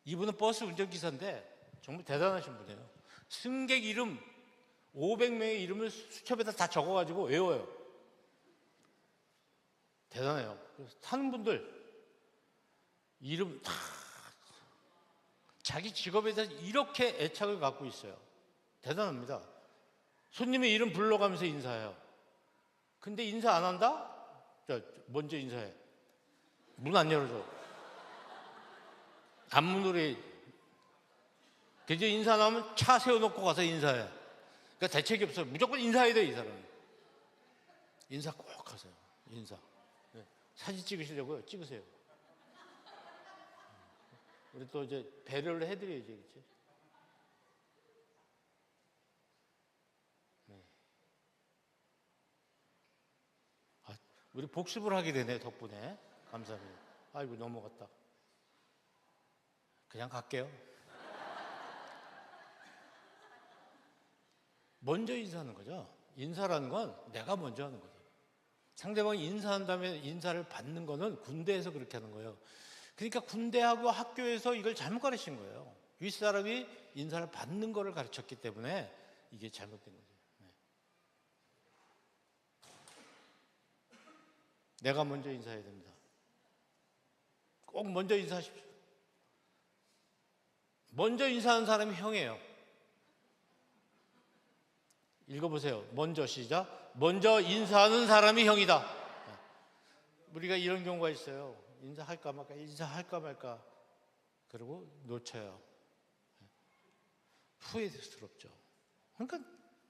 이분은 버스 운전기사인데 정말 대단하신 분이에요. 승객 이름 500명의 이름을 수첩에다 다 적어가지고 외워요. 대단해요. 그래서 타는 분들 이름 다 자기 직업에 대해서 이렇게 애착을 갖고 있어요. 대단합니다. 손님의 이름 불러가면서 인사해요. 근데 인사 안 한다? 자, 먼저 인사해. 문 안 열어줘. 앞문으로 이제 인사 나오면 차 세워놓고 가서 인사해. 그러니까 대책이 없어요. 무조건 인사해야 돼, 이 사람은. 인사 꼭 하세요. 인사. 네. 사진 찍으시려고요? 찍으세요. 우리 또 이제 배려를 해드려야지, 그렇지? 네. 우리 복습을 하게 되네, 덕분에. 감사합니다. 아이고, 넘어갔다. 그냥 갈게요. 먼저 인사하는 거죠. 인사라는 건 내가 먼저 하는 거죠. 상대방이 인사한 다음에 인사를 받는 거는 군대에서 그렇게 하는 거예요. 그러니까 군대하고 학교에서 이걸 잘못 가르친 거예요. 윗사람이 인사를 받는 거를 가르쳤기 때문에 이게 잘못된 거죠. 내가 먼저 인사해야 됩니다. 꼭 먼저 인사하십시오. 먼저 인사하는 사람이 형이에요. 읽어보세요. 먼저 시작. 먼저 인사하는 사람이 형이다. 우리가 이런 경우가 있어요. 인사할까 말까. 그리고 놓쳐요. 후회스럽죠. 그러니까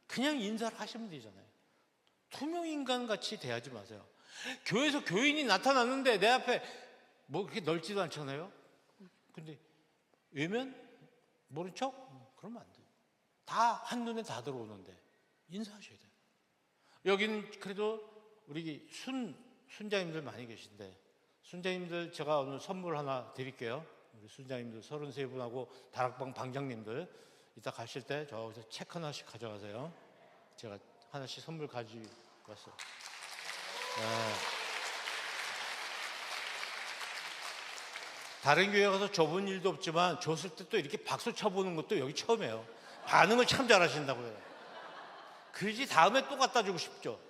그냥 인사를 하시면 되잖아요. 투명인간 같이 대하지 마세요. 교회에서 교인이 나타났는데 내 앞에 뭐 그렇게 넓지도 않잖아요. 근데 외면 모른 척? 그러면 안 돼요. 다 한눈에 다 들어오는데 인사하셔야 돼요. 여기는 그래도 우리 순자님들 많이 계신데, 순자님들 제가 오늘 선물 하나 드릴게요. 우리 순자님들 33분하고 다락방 방장님들 이따 가실 때 저기서 책 하나씩 가져가세요. 제가 하나씩 선물 가지고 왔어요. 네. 다른 교회 가서 줘본 일도 없지만 줬을 때 또 이렇게 박수 쳐보는 것도 여기 처음이에요. 반응을 참 잘하신다고요. 그러지 다음에 또 갖다 주고 싶죠.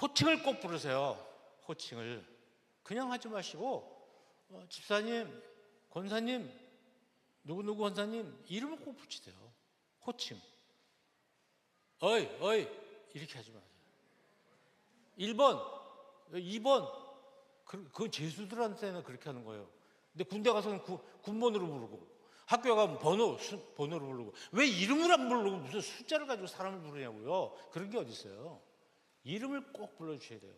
호칭을 꼭 부르세요. 호칭을 그냥 하지 마시고 집사님, 권사님, 누구누구 권사님 이름을 꼭 붙이세요. 호칭. 어이 이렇게 하지 마세요. 1번, 2번 그건 죄수들한테는 그렇게 하는 거예요. 근데 군대 가서는 군번으로 부르고 학교 가면 번호로 부르고 왜 이름을 안 부르고 무슨 숫자를 가지고 사람을 부르냐고요. 그런 게 어디 있어요. 이름을 꼭 불러주셔야 돼요.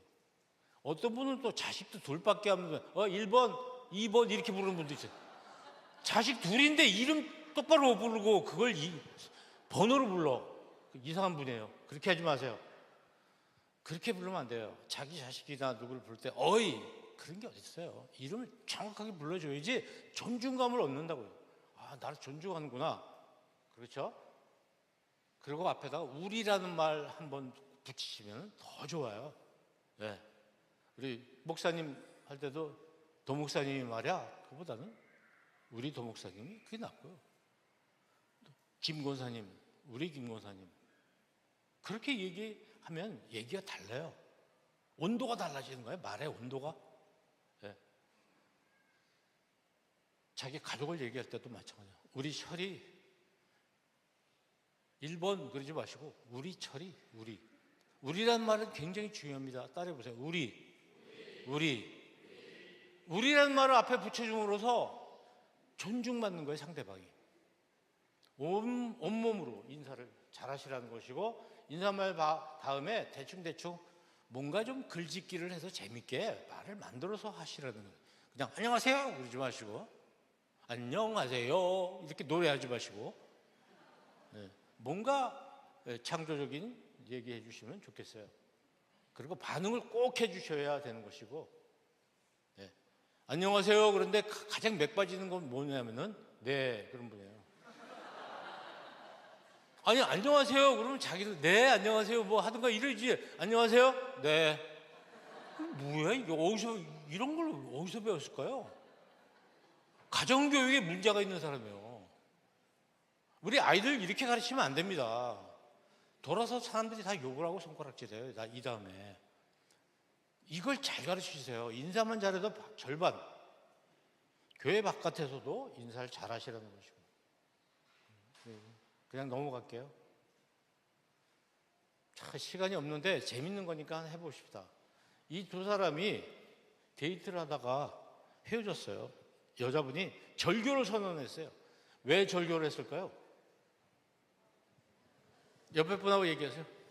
어떤 분은 또 자식도 둘밖에 없는 1번, 2번 이렇게 부르는 분도 있어요. 자식 둘인데 이름 똑바로 못 부르고 그걸 번호로 불러. 이상한 분이에요. 그렇게 하지 마세요. 그렇게 부르면 안 돼요. 자기 자식이나 누구를 부를 때 어이 그런 게 어디 있어요. 이름을 정확하게 불러줘야지 존중감을 얻는다고요. 아, 나를 존중하는구나. 그렇죠? 그리고 앞에다가 우리라는 말 한번 붙이시면 더 좋아요. 네. 우리 목사님 할 때도 도목사님이 말이야. 그보다는 우리 도목사님이 그게 낫고요. 김 권사님, 우리 김 권사님. 그렇게 얘기하면 얘기가 달라요. 온도가 달라지는 거예요. 말의 온도가. 네. 자기 가족을 얘기할 때도 마찬가지예요. 우리 철이 1번 그러지 마시고 우리 철이 우리란 말은 굉장히 중요합니다. 따라해보세요. 우리라는 말을 앞에 붙여줌으로써 존중받는 거예요. 상대방이. 온몸으로 인사를 잘하시라는 것이고 인사말 다음에 대충 뭔가 좀 글짓기를 해서 재밌게 말을 만들어서 하시라는 거예요. 그냥 안녕하세요 그러지 마시고 안녕하세요 이렇게 노래하지 마시고 네. 뭔가 창조적인 얘기해 주시면 좋겠어요. 그리고 반응을 꼭 해주셔야 되는 것이고 네. 안녕하세요 그런데 가장 맥 빠지는 건 뭐냐면은 네 그런 분이에요. 아니 안녕하세요 그러면 자기도 네 안녕하세요 뭐 하든가 이러지. 안녕하세요 네 뭐야 이게 어디서 이런 걸 어디서 배웠을까요? 가정교육에 문제가 있는 사람이에요. 우리 아이들 이렇게 가르치면 안 됩니다. 돌아서 사람들이 다 욕을 하고 손가락질해요. 이 다음에 이걸 잘 가르치세요. 인사만 잘해도 절반. 교회 바깥에서도 인사를 잘 하시라는 것이고. 그냥 넘어갈게요. 자, 시간이 없는데 재밌는 거니까 해보십시다. 이 두 사람이 데이트를 하다가 헤어졌어요. 여자분이 절교를 선언했어요. 왜 절교를 했을까요? 옆에 분하고 얘기하세요.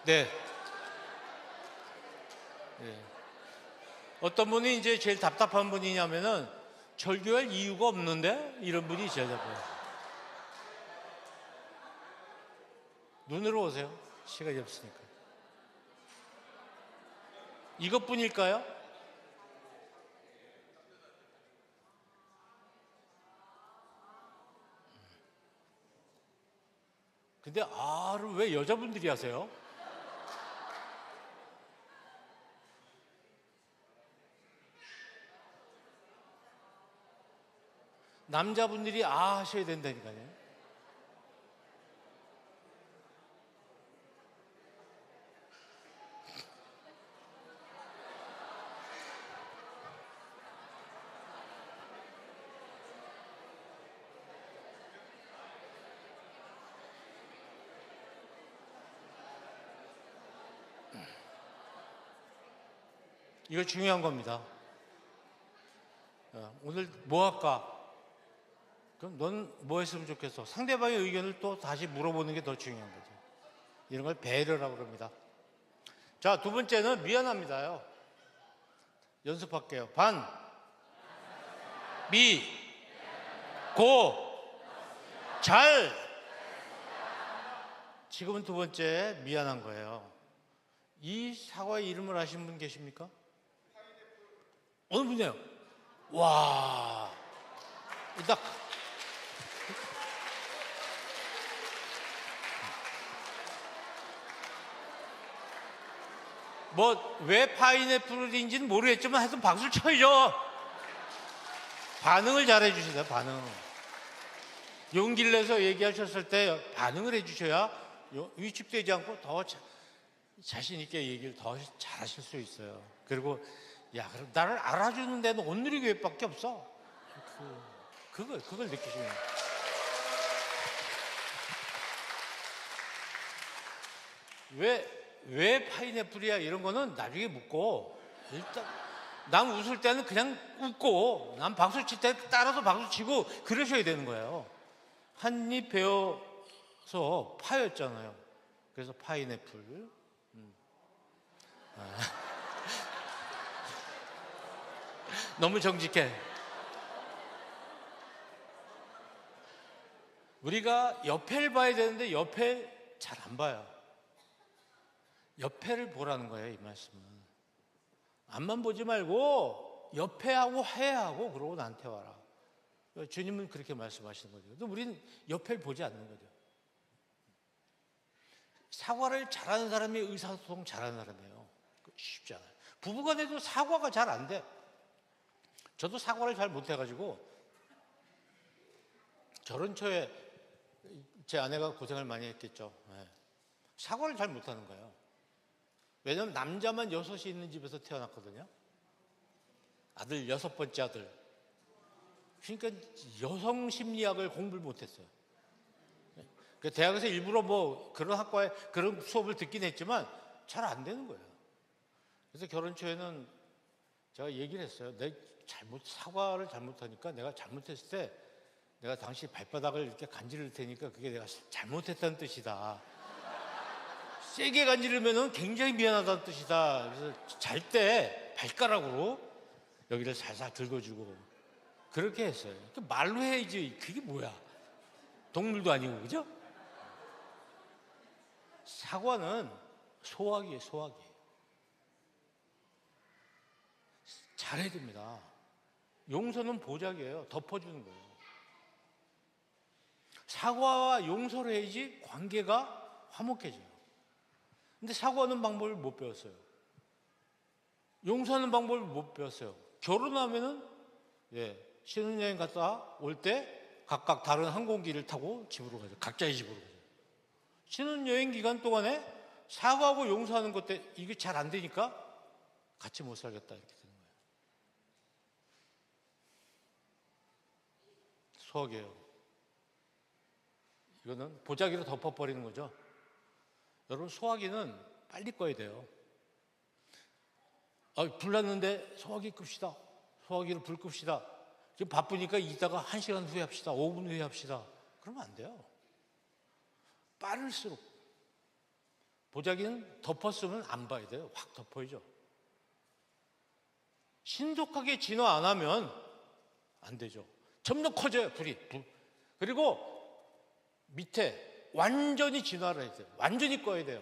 네. 네. 어떤 분이 이제 제일 답답한 분이냐면은 절교할 이유가 없는데 이런 분이 제일 답답해요. 눈으로 오세요. 시간이 없으니까. 이것뿐일까요? 근데 아를 왜 여자분들이 하세요? 남자분들이 아 하셔야 된다니까요. 이거 중요한 겁니다. 오늘 뭐 할까? 그럼 넌 뭐 했으면 좋겠어? 상대방의 의견을 또 다시 물어보는 게 더 중요한 거죠. 이런 걸 배려라고 그럽니다. 자, 두 번째는 미안합니다요. 연습할게요. 반, 미, 고, 잘. 지금은 두 번째 미안한 거예요. 이 사과의 이름을 아시는 분 계십니까? 어느 분이에요? 와, 딱 뭐 왜 파인애플인지는 모르겠지만 하여튼 박수를 쳐야죠. 반응을 잘해 주시다. 반응. 용기를 내서 얘기하셨을 때 반응을 해 주셔야 위축되지 않고 더 자신 있게 얘기를 더 잘하실 수 있어요. 그리고 야, 그럼 나를 알아주는 데는 온누리교회밖에 없어. 그걸 느끼시면 돼요. 왜 파인애플이야? 이런 거는 나중에 묻고, 일단, 남 웃을 때는 그냥 웃고, 남 박수 칠 때 따라서 박수 치고, 그러셔야 되는 거예요. 한입 배워서 파였잖아요. 그래서 파인애플. 너무 정직해. 우리가 옆에를 봐야 되는데 옆에 잘 안 봐요. 옆에를 보라는 거예요, 이 말씀은. 앞만 보지 말고 옆에 하고 해하고 그러고 나한테 와라. 주님은 그렇게 말씀하시는 거죠. 근데 우리는 옆에를 보지 않는 거죠. 사과를 잘하는 사람이 의사소통 잘하는 사람이에요. 쉽지 않아요. 부부간에도 사과가 잘 안 돼. 저도 사과를 잘 못해가지고 결혼 초에 제 아내가 고생을 많이 했겠죠. 네. 사과를 잘 못하는 거예요. 왜냐하면 남자만 6이 있는 집에서 태어났거든요. 아들 6번째 아들. 그러니까 여성 심리학을 공부를 못했어요. 그 대학에서 일부러 뭐 그런 학과에 그런 수업을 듣긴 했지만 잘 안 되는 거예요. 그래서 결혼 초에는 제가 얘기를 했어요. 내 사과를 잘못하니까 내가 잘못했을 때 내가 당신 발바닥을 이렇게 간지를 테니까 그게 내가 잘못했다는 뜻이다. 세게 간지르면 굉장히 미안하다는 뜻이다. 그래서 잘 때 발가락으로 여기를 살살 긁어주고 그렇게 했어요. 말로 해야지. 그게 뭐야? 동물도 아니고, 그죠? 사과는 소화기예요, 소화기. 잘해야 됩니다. 용서는 보약이에요. 덮어주는 거예요. 사과와 용서를 해야지 관계가 화목해져요. 근데 사과하는 방법을 못 배웠어요. 용서하는 방법을 못 배웠어요. 결혼하면은 신혼여행 갔다 올 때 각각 다른 항공기를 타고 집으로 가죠. 각자의 집으로 가죠. 신혼여행 기간 동안에 사과하고 용서하는 것 때 이게 잘 안 되니까 같이 못 살겠다 이렇게 되는 거예요. 소화기예요. 이거는 보자기로 덮어버리는 거죠. 여러분, 소화기는 빨리 꺼야 돼요. 불 났는데 소화기 끕시다. 소화기를 불 끕시다. 지금 바쁘니까 이따가 1시간 후에 합시다. 5분 후에 합시다. 그러면 안 돼요. 빠를수록. 보자기는 덮었으면 안 봐야 돼요. 확 덮어야죠. 신속하게 진화 안 하면 안 되죠. 점점 커져요, 불이. 그리고 밑에 완전히 진화를 해야 돼요. 완전히 꺼야 돼요.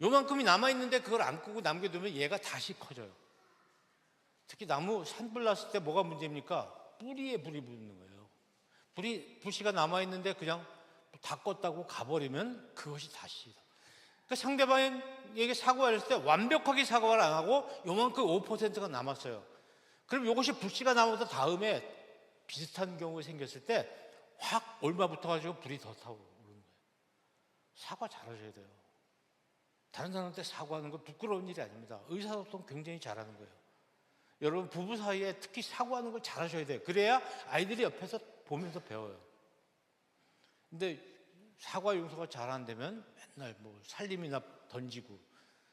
요만큼이 남아있는데 그걸 안 끄고 남겨두면 얘가 다시 커져요. 특히 나무 산불 났을 때 뭐가 문제입니까? 뿌리에 불이 붙는 거예요. 불씨가 남아있는데 그냥 다 껐다고 가버리면 그것이 다시. 그러니까 상대방에게 사과를 했을 때 완벽하게 사과를 안 하고 요만큼 5%가 남았어요. 그럼 이것이 불씨가 남아서 다음에 비슷한 경우가 생겼을 때 확 얼마붙어가지고 불이 더 타고 오는 거예요. 사과 잘하셔야 돼요. 다른 사람한테 사과하는 건 부끄러운 일이 아닙니다. 의사소통 굉장히 잘하는 거예요. 여러분, 부부 사이에 특히 사과하는 걸 잘하셔야 돼요. 그래야 아이들이 옆에서 보면서 배워요. 근데 사과 용서가 잘 안 되면 맨날 뭐 살림이나 던지고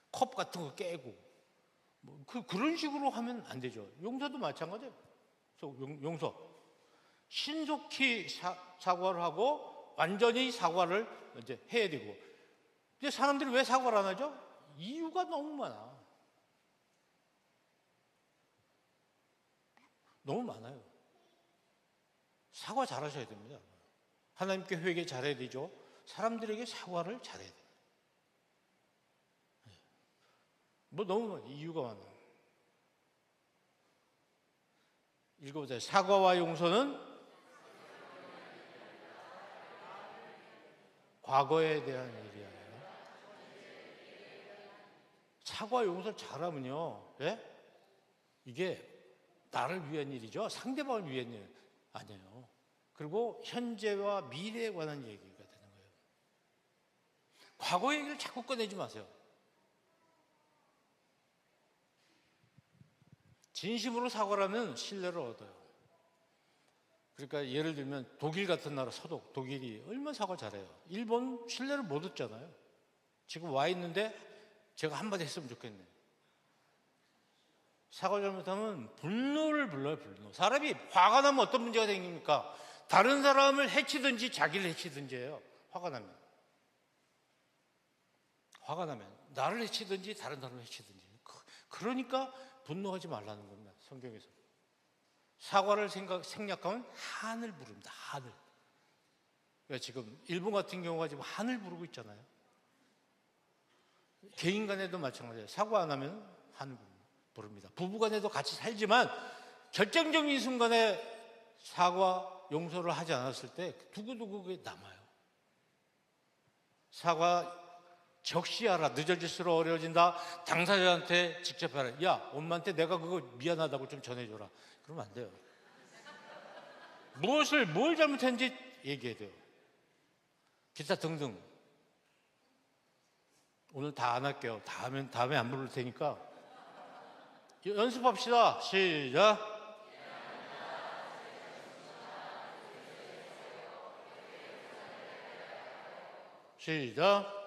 컵 같은 거 깨고 그런 식으로 하면 안 되죠. 용서도 마찬가지예요. 용서. 신속히 사과를 하고 완전히 사과를 이제 해야 되고. 근데 사람들이 왜 사과를 안 하죠? 이유가 너무 많아. 너무 많아요. 사과 잘하셔야 됩니다. 하나님께 회개 잘해야 되죠. 사람들에게 사과를 잘해야 돼요. 너무 많아요. 이유가 많아요. 읽어보세요. 사과와 용서는 과거에 대한 일이 아니라 사과 용서를 잘하면요, 예? 이게 나를 위한 일이죠. 상대방을 위한 일 아니에요. 그리고 현재와 미래에 관한 얘기가 되는 거예요. 과거 얘기를 자꾸 꺼내지 마세요. 진심으로 사과를 하면 신뢰를 얻어요. 그러니까 예를 들면 독일 같은 나라 서독, 독일이 얼마나 사과 잘해요. 일본 신뢰를 못 얻잖아요. 지금 와 있는데 제가 한마디 했으면 좋겠네. 사과 잘못하면 분노를 불러요, 분노. 사람이 화가 나면 어떤 문제가 생깁니까? 다른 사람을 해치든지 자기를 해치든지 해요. 화가 나면. 화가 나면. 나를 해치든지 다른 사람을 해치든지. 그러니까 분노하지 말라는 겁니다, 성경에서. 사과를 생략하면 한을 부릅니다, 한을. 그러니까 지금 일본 같은 경우가 지금 한을 부르고 있잖아요. 개인 간에도 마찬가지예요. 사과 안 하면 한을 부릅니다. 부부 간에도 같이 살지만 결정적인 순간에 사과, 용서를 하지 않았을 때 두고두고 남아요. 사과 적시하라. 늦어질수록 어려워진다. 당사자한테 직접 하라. 야, 엄마한테 내가 그거 미안하다고 좀 전해줘라. 그러면 안 돼요. 뭘 잘못했는지 얘기해야 돼요. 기타 등등. 오늘 다 안 할게요. 다음에 안 부를 테니까. 연습합시다. 시작. 시작.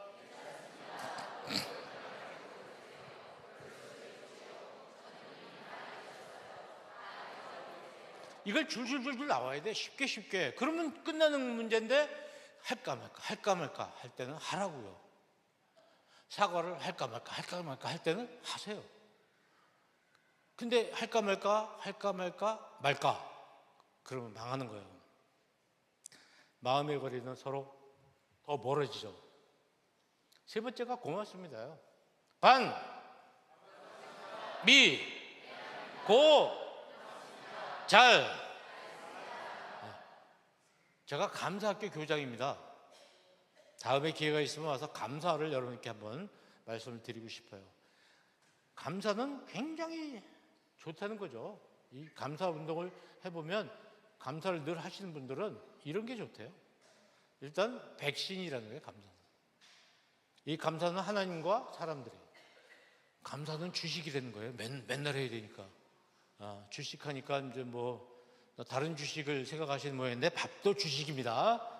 이걸 줄줄줄줄 나와야 돼. 쉽게. 그러면 끝나는 문제인데 할까 말까 할 때는 하라고요. 사과를 할까 말까 할 때는 하세요. 근데 할까 말까 그러면 망하는 거예요. 마음의 거리는 서로 더 멀어지죠. 세 번째가 고맙습니다요. 반, 미, 고, 잘. 제가 감사학교 교장입니다. 다음에 기회가 있으면 와서 감사를 여러분께 한번 말씀을 드리고 싶어요. 감사는 굉장히 좋다는 거죠. 이 감사 운동을 해보면 감사를 늘 하시는 분들은 이런 게 좋대요. 일단 백신이라는 거예요. 감사는. 이 감사는 하나님과 사람들이에요. 감사는 주식이라는 거예요. 맨날 해야 되니까. 주식하니까 이제 다른 주식을 생각하시는 모양인데 밥도 주식입니다.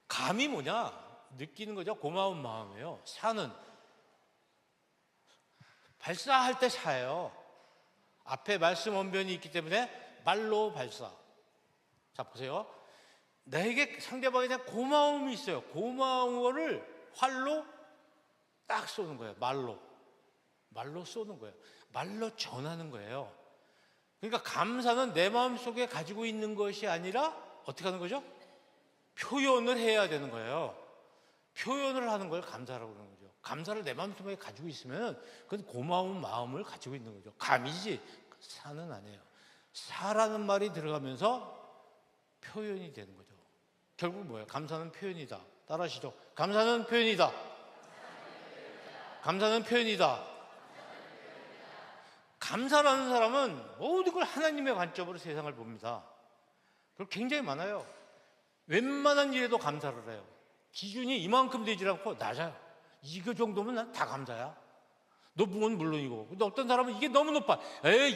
감이 뭐냐? 느끼는 거죠. 고마운 마음이에요. 사는 발사할 때 사예요. 앞에 말씀 언변이 있기 때문에 말로 발사. 자, 보세요. 나에게 상대방에 대한 고마움이 있어요. 고마운 거를 활로 딱 쏘는 거예요. 말로 쏘는 거예요. 말로 전하는 거예요. 그러니까 감사는 내 마음속에 가지고 있는 것이 아니라 어떻게 하는 거죠? 표현을 해야 되는 거예요. 표현을 하는 걸 감사라고 그러는 거죠. 감사를 내 마음속에 가지고 있으면 그건 고마운 마음을 가지고 있는 거죠. 감이지 사는 아니에요. 사라는 말이 들어가면서 표현이 되는 거죠. 결국 뭐예요? 감사는 표현이다. 따라하시죠. 감사는 표현이다. 감사는 표현이다. 감사라는 사람은 모든 걸 하나님의 관점으로 세상을 봅니다. 그리고 굉장히 많아요. 웬만한 일에도 감사를 해요. 기준이 이만큼 되지 않고 낮아요. 이거 정도면 난 다 감사야. 높은 건 물론이고. 근데 어떤 사람은 이게 너무 높아.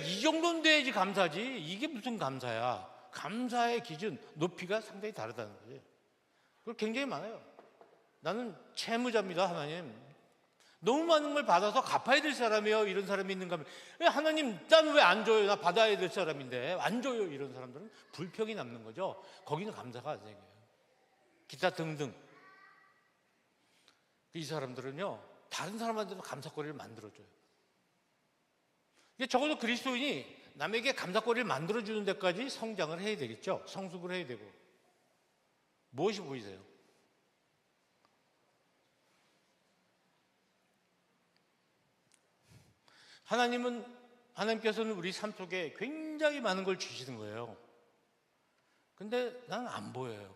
이 정도는 돼야지 감사지. 이게 무슨 감사야. 감사의 기준, 높이가 상당히 다르다는 거예요. 그리고 굉장히 많아요. 나는 채무자입니다, 하나님. 너무 많은 걸 받아서 갚아야 될 사람이에요. 이런 사람이 있는가 하면, 하나님 난 왜 안 줘요? 나 받아야 될 사람인데 안 줘요. 이런 사람들은 불평이 남는 거죠. 거기는 감사가 안 생겨요. 기타 등등. 이 사람들은요, 다른 사람한테도 감사거리를 만들어줘요. 적어도 그리스도인이 남에게 감사거리를 만들어주는 데까지 성장을 해야 되겠죠. 성숙을 해야 되고. 무엇이 보이세요? 하나님께서는 우리 삶 속에 굉장히 많은 걸 주시는 거예요. 근데 나는 안 보여요.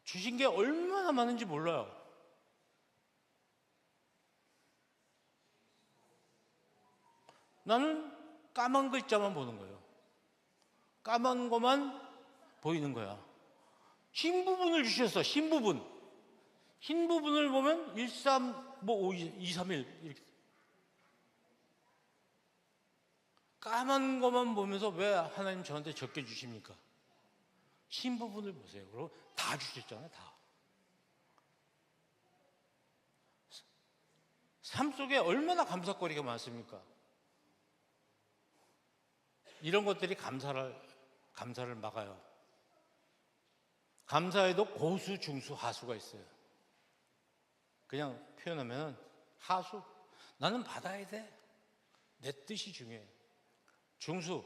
주신 게 얼마나 많은지 몰라요. 나는 까만 글자만 보는 거예요. 까만 것만 보이는 거야. 흰 부분을 주셨어. 흰 부분. 흰 부분을 보면 1, 3, 5, 2, 3, 1 이렇게. 까만 것만 보면서 왜 하나님 저한테 적게 주십니까? 흰 부분을 보세요. 그리고 다 주셨잖아요. 다. 삶 속에 얼마나 감사거리가 많습니까? 이런 것들이 감사를 막아요. 감사에도 고수, 중수, 하수가 있어요. 그냥 표현하면 하수, 나는 받아야 돼. 내 뜻이 중요해. 중수,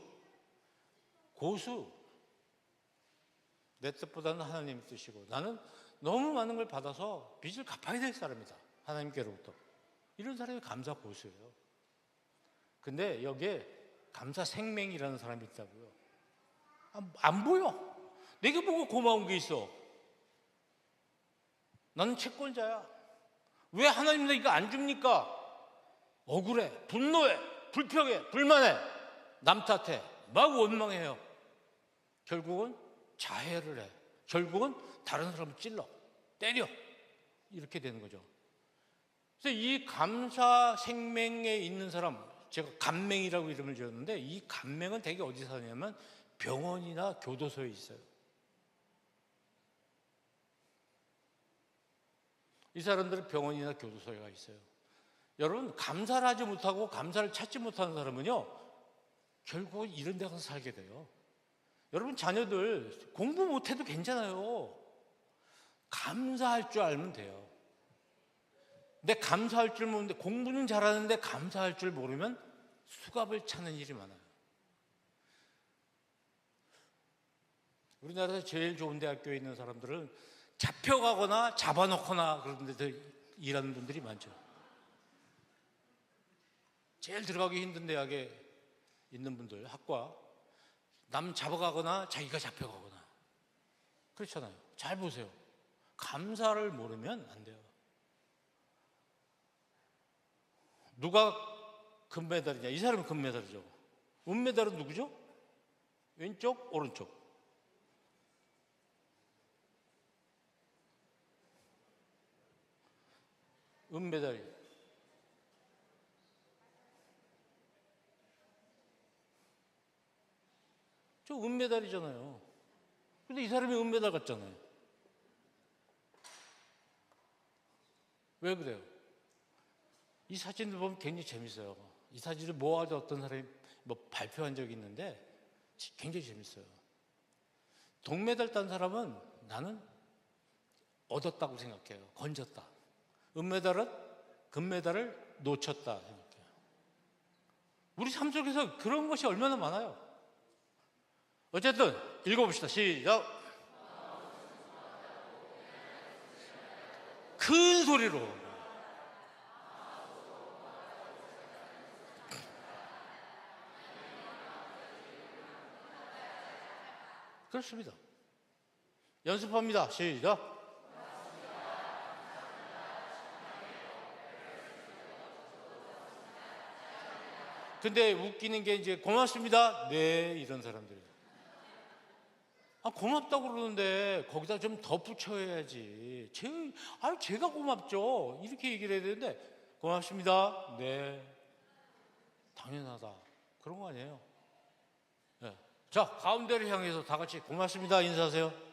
고수, 내 뜻보다는 하나님의 뜻이고, 나는 너무 많은 걸 받아서 빚을 갚아야 될 사람이다. 하나님께로부터. 이런 사람이 감사 고수예요. 근데 여기에 감사 생명이라는 사람이 있다고요. 안 보여. 내게 보고 고마운 게 있어. 나는 채권자야. 왜 하나님 나 이거 안 줍니까? 억울해, 분노해, 불평해, 불만해, 남 탓해, 막 원망해요. 결국은 자해를 해. 결국은 다른 사람을 찔러, 때려. 이렇게 되는 거죠. 그래서 이 감사 생명에 있는 사람, 제가 감맹이라고 이름을 지었는데, 이 감맹은 대개 어디 사냐면 병원이나 교도소에 있어요. 이 사람들은 병원이나 교도소에 가 있어요. 여러분, 감사를 하지 못하고 감사를 찾지 못하는 사람은요, 결국은 이런 데 가서 살게 돼요. 여러분, 자녀들 공부 못해도 괜찮아요. 감사할 줄 알면 돼요. 근데 감사할 줄 모르는데, 공부는 잘하는데 감사할 줄 모르면 수갑을 차는 일이 많아요. 우리나라에서 제일 좋은 대학교에 있는 사람들은 잡혀가거나 잡아놓거나 그런 데서 일하는 분들이 많죠. 제일 들어가기 힘든 대학에 있는 분들, 학과, 남 잡아가거나 자기가 잡혀가거나 그렇잖아요. 잘 보세요. 감사를 모르면 안 돼요. 누가 금메달이냐? 이 사람이 금메달이죠. 은메달은 누구죠? 왼쪽, 오른쪽. 은메달이. 저 은메달이잖아요. 근데 이 사람이 은메달 같잖아요. 왜 그래요? 이 사진을 보면 굉장히 재밌어요. 이 사진을 모아서 어떤 사람이 발표한 적이 있는데 굉장히 재밌어요. 동메달 딴 사람은 나는 얻었다고 생각해요. 건졌다. 은메달은 금메달을 놓쳤다 생각해요. 우리 삶 속에서 그런 것이 얼마나 많아요. 어쨌든 읽어봅시다. 시작. 큰 소리로. 그렇습니다. 연습합니다. 시작. 근데 웃기는 게 이제 고맙습니다. 네, 이런 사람들이에요. 고맙다고 그러는데 거기다 좀 덧붙여야지. 제가 고맙죠. 이렇게 얘기를 해야 되는데 고맙습니다. 네, 당연하다. 그런 거 아니에요. 네. 자, 가운데를 향해서 다 같이 고맙습니다 인사하세요.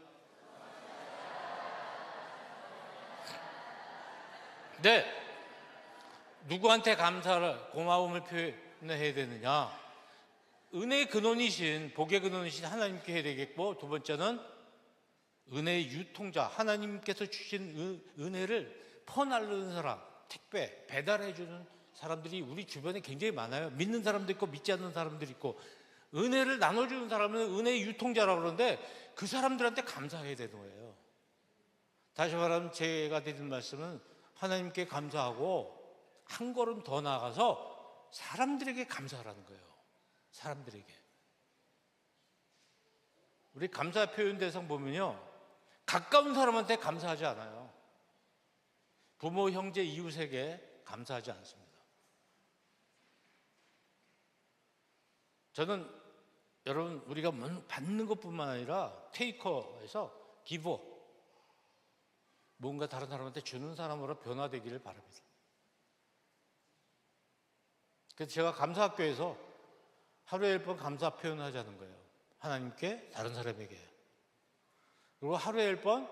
네, 누구한테 감사를, 고마움을 표현해야 되느냐? 은혜의 근원이신, 복의 근원이신 하나님께 해야 되겠고, 두 번째는 은혜의 유통자, 하나님께서 주신 은혜를 퍼나르는 사람, 택배, 배달해주는 사람들이 우리 주변에 굉장히 많아요. 믿는 사람도 있고 믿지 않는 사람들이 있고, 은혜를 나눠주는 사람은 은혜의 유통자라고 그러는데 그 사람들한테 감사해야 되는 거예요. 다시 말하면 제가 드리는 말씀은 하나님께 감사하고 한 걸음 더 나아가서 사람들에게 감사하라는 거예요. 사람들에게. 우리 감사 표현 대상 보면요, 가까운 사람한테 감사하지 않아요. 부모, 형제, 이웃에게 감사하지 않습니다. 저는 여러분, 우리가 받는 것뿐만 아니라 테이커에서 기버, 뭔가 다른 사람한테 주는 사람으로 변화되기를 바랍니다. 그래서 제가 감사학교에서 하루에 1번 감사 표현하자는 거예요. 하나님께, 다른 사람에게. 그리고 하루에 1번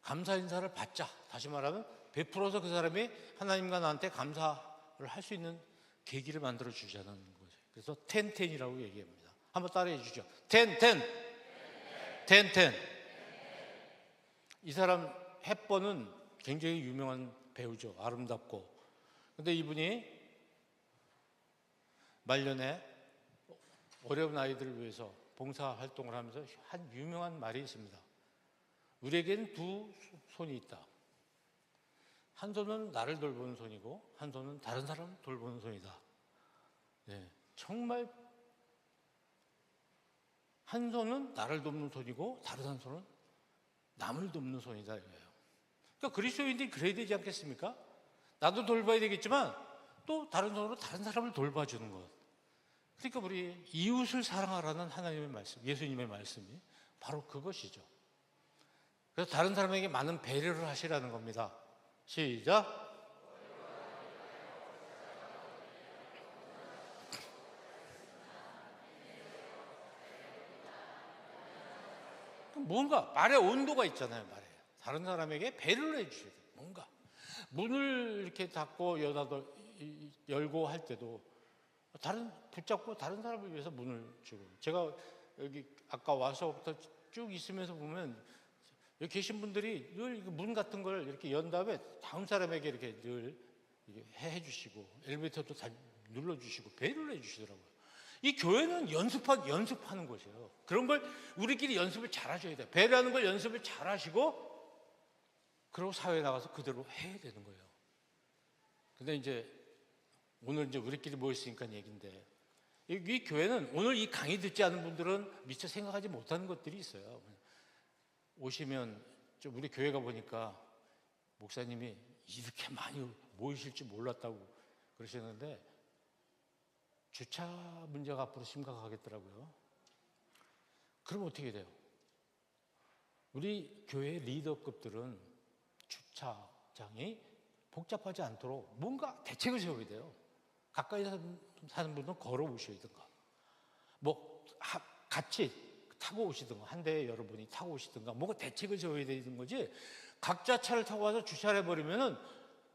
감사 인사를 받자. 다시 말하면 베풀어서 그 사람이 하나님과 나한테 감사를 할 수 있는 계기를 만들어 주자는 거죠. 그래서 10-10이라고 얘기합니다. 한번 따라해 주죠. 10-10. 10-10. 이 사람 헵번은 굉장히 유명한 배우죠. 아름답고. 근데 이분이 말년에 어려운 아이들을 위해서 봉사활동을 하면서 한 유명한 말이 있습니다. 우리에겐 두 손이 있다. 한 손은 나를 돌보는 손이고 한 손은 다른 사람을 돌보는 손이다. 네, 정말 한 손은 나를 돕는 손이고 다른 한 손은 남을 돕는 손이다 이거예요. 그러니까 그리스도인들이 그래야 되지 않겠습니까? 나도 돌봐야 되겠지만 또 다른 손으로 다른 사람을 돌봐주는 것. 그러니까 우리 이웃을 사랑하라는 하나님의 말씀, 예수님의 말씀이 바로 그것이죠. 그래서 다른 사람에게 많은 배려를 하시라는 겁니다. 시작. 뭔가 말의 온도가 있잖아요. 말에 다른 사람에게 배려를 해주셔야 돼요. 뭔가 문을 이렇게 닫고 열고 할 때도 붙잡고 다른 사람을 위해서 문을 주고, 제가 여기 아까 와서부터 쭉 있으면서 보면 여기 계신 분들이 늘 문 같은 걸 이렇게 연 다음에 다음 사람에게 이렇게 늘 해주시고 엘리베이터도 다 눌러주시고 배려를 해주시더라고요. 이 교회는 연습하는 곳이에요. 그런 걸 우리끼리 연습을 잘 하셔야 돼요. 배려하는 걸 연습을 잘 하시고 그리고 사회에 나가서 그대로 해야 되는 거예요. 근데 이제 오늘 이제 우리끼리 모였으니까 얘기인데, 이 교회는 오늘 이 강의 듣지 않은 분들은 미처 생각하지 못하는 것들이 있어요. 오시면 우리 교회가 보니까 목사님이 이렇게 많이 모이실 줄 몰랐다고 그러셨는데 주차 문제가 앞으로 심각하겠더라고요. 그럼 어떻게 돼요? 우리 교회 리더급들은 주차장이 복잡하지 않도록 뭔가 대책을 세워야 돼요. 가까이 사는 분은 걸어오셔야든가, 뭐 같이 타고 오시든가, 한 대에 여러분이 타고 오시든가 뭔가 대책을 세워야 되는 거지. 각자 차를 타고 와서 주차를 해버리면은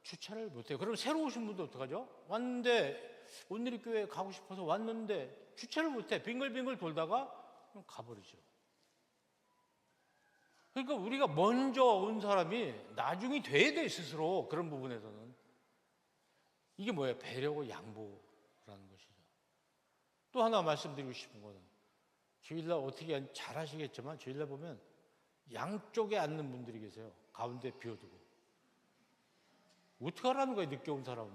주차를 못해요. 그럼 새로 오신 분도 어떡하죠? 왔는데 온누리교회 가고 싶어서 왔는데 주차를 못해. 빙글빙글 돌다가 가버리죠. 그러니까 우리가 먼저 온 사람이 나중이 돼야 돼, 스스로. 그런 부분에서는 이게 뭐예요? 배려고 양보라는 것이죠. 또 하나 말씀드리고 싶은 거는, 주일날 어떻게 잘 하시겠지만 주일날 보면 양쪽에 앉는 분들이 계세요. 가운데 비워두고. 어떻게 하라는 거예요, 늦게 온 사람은.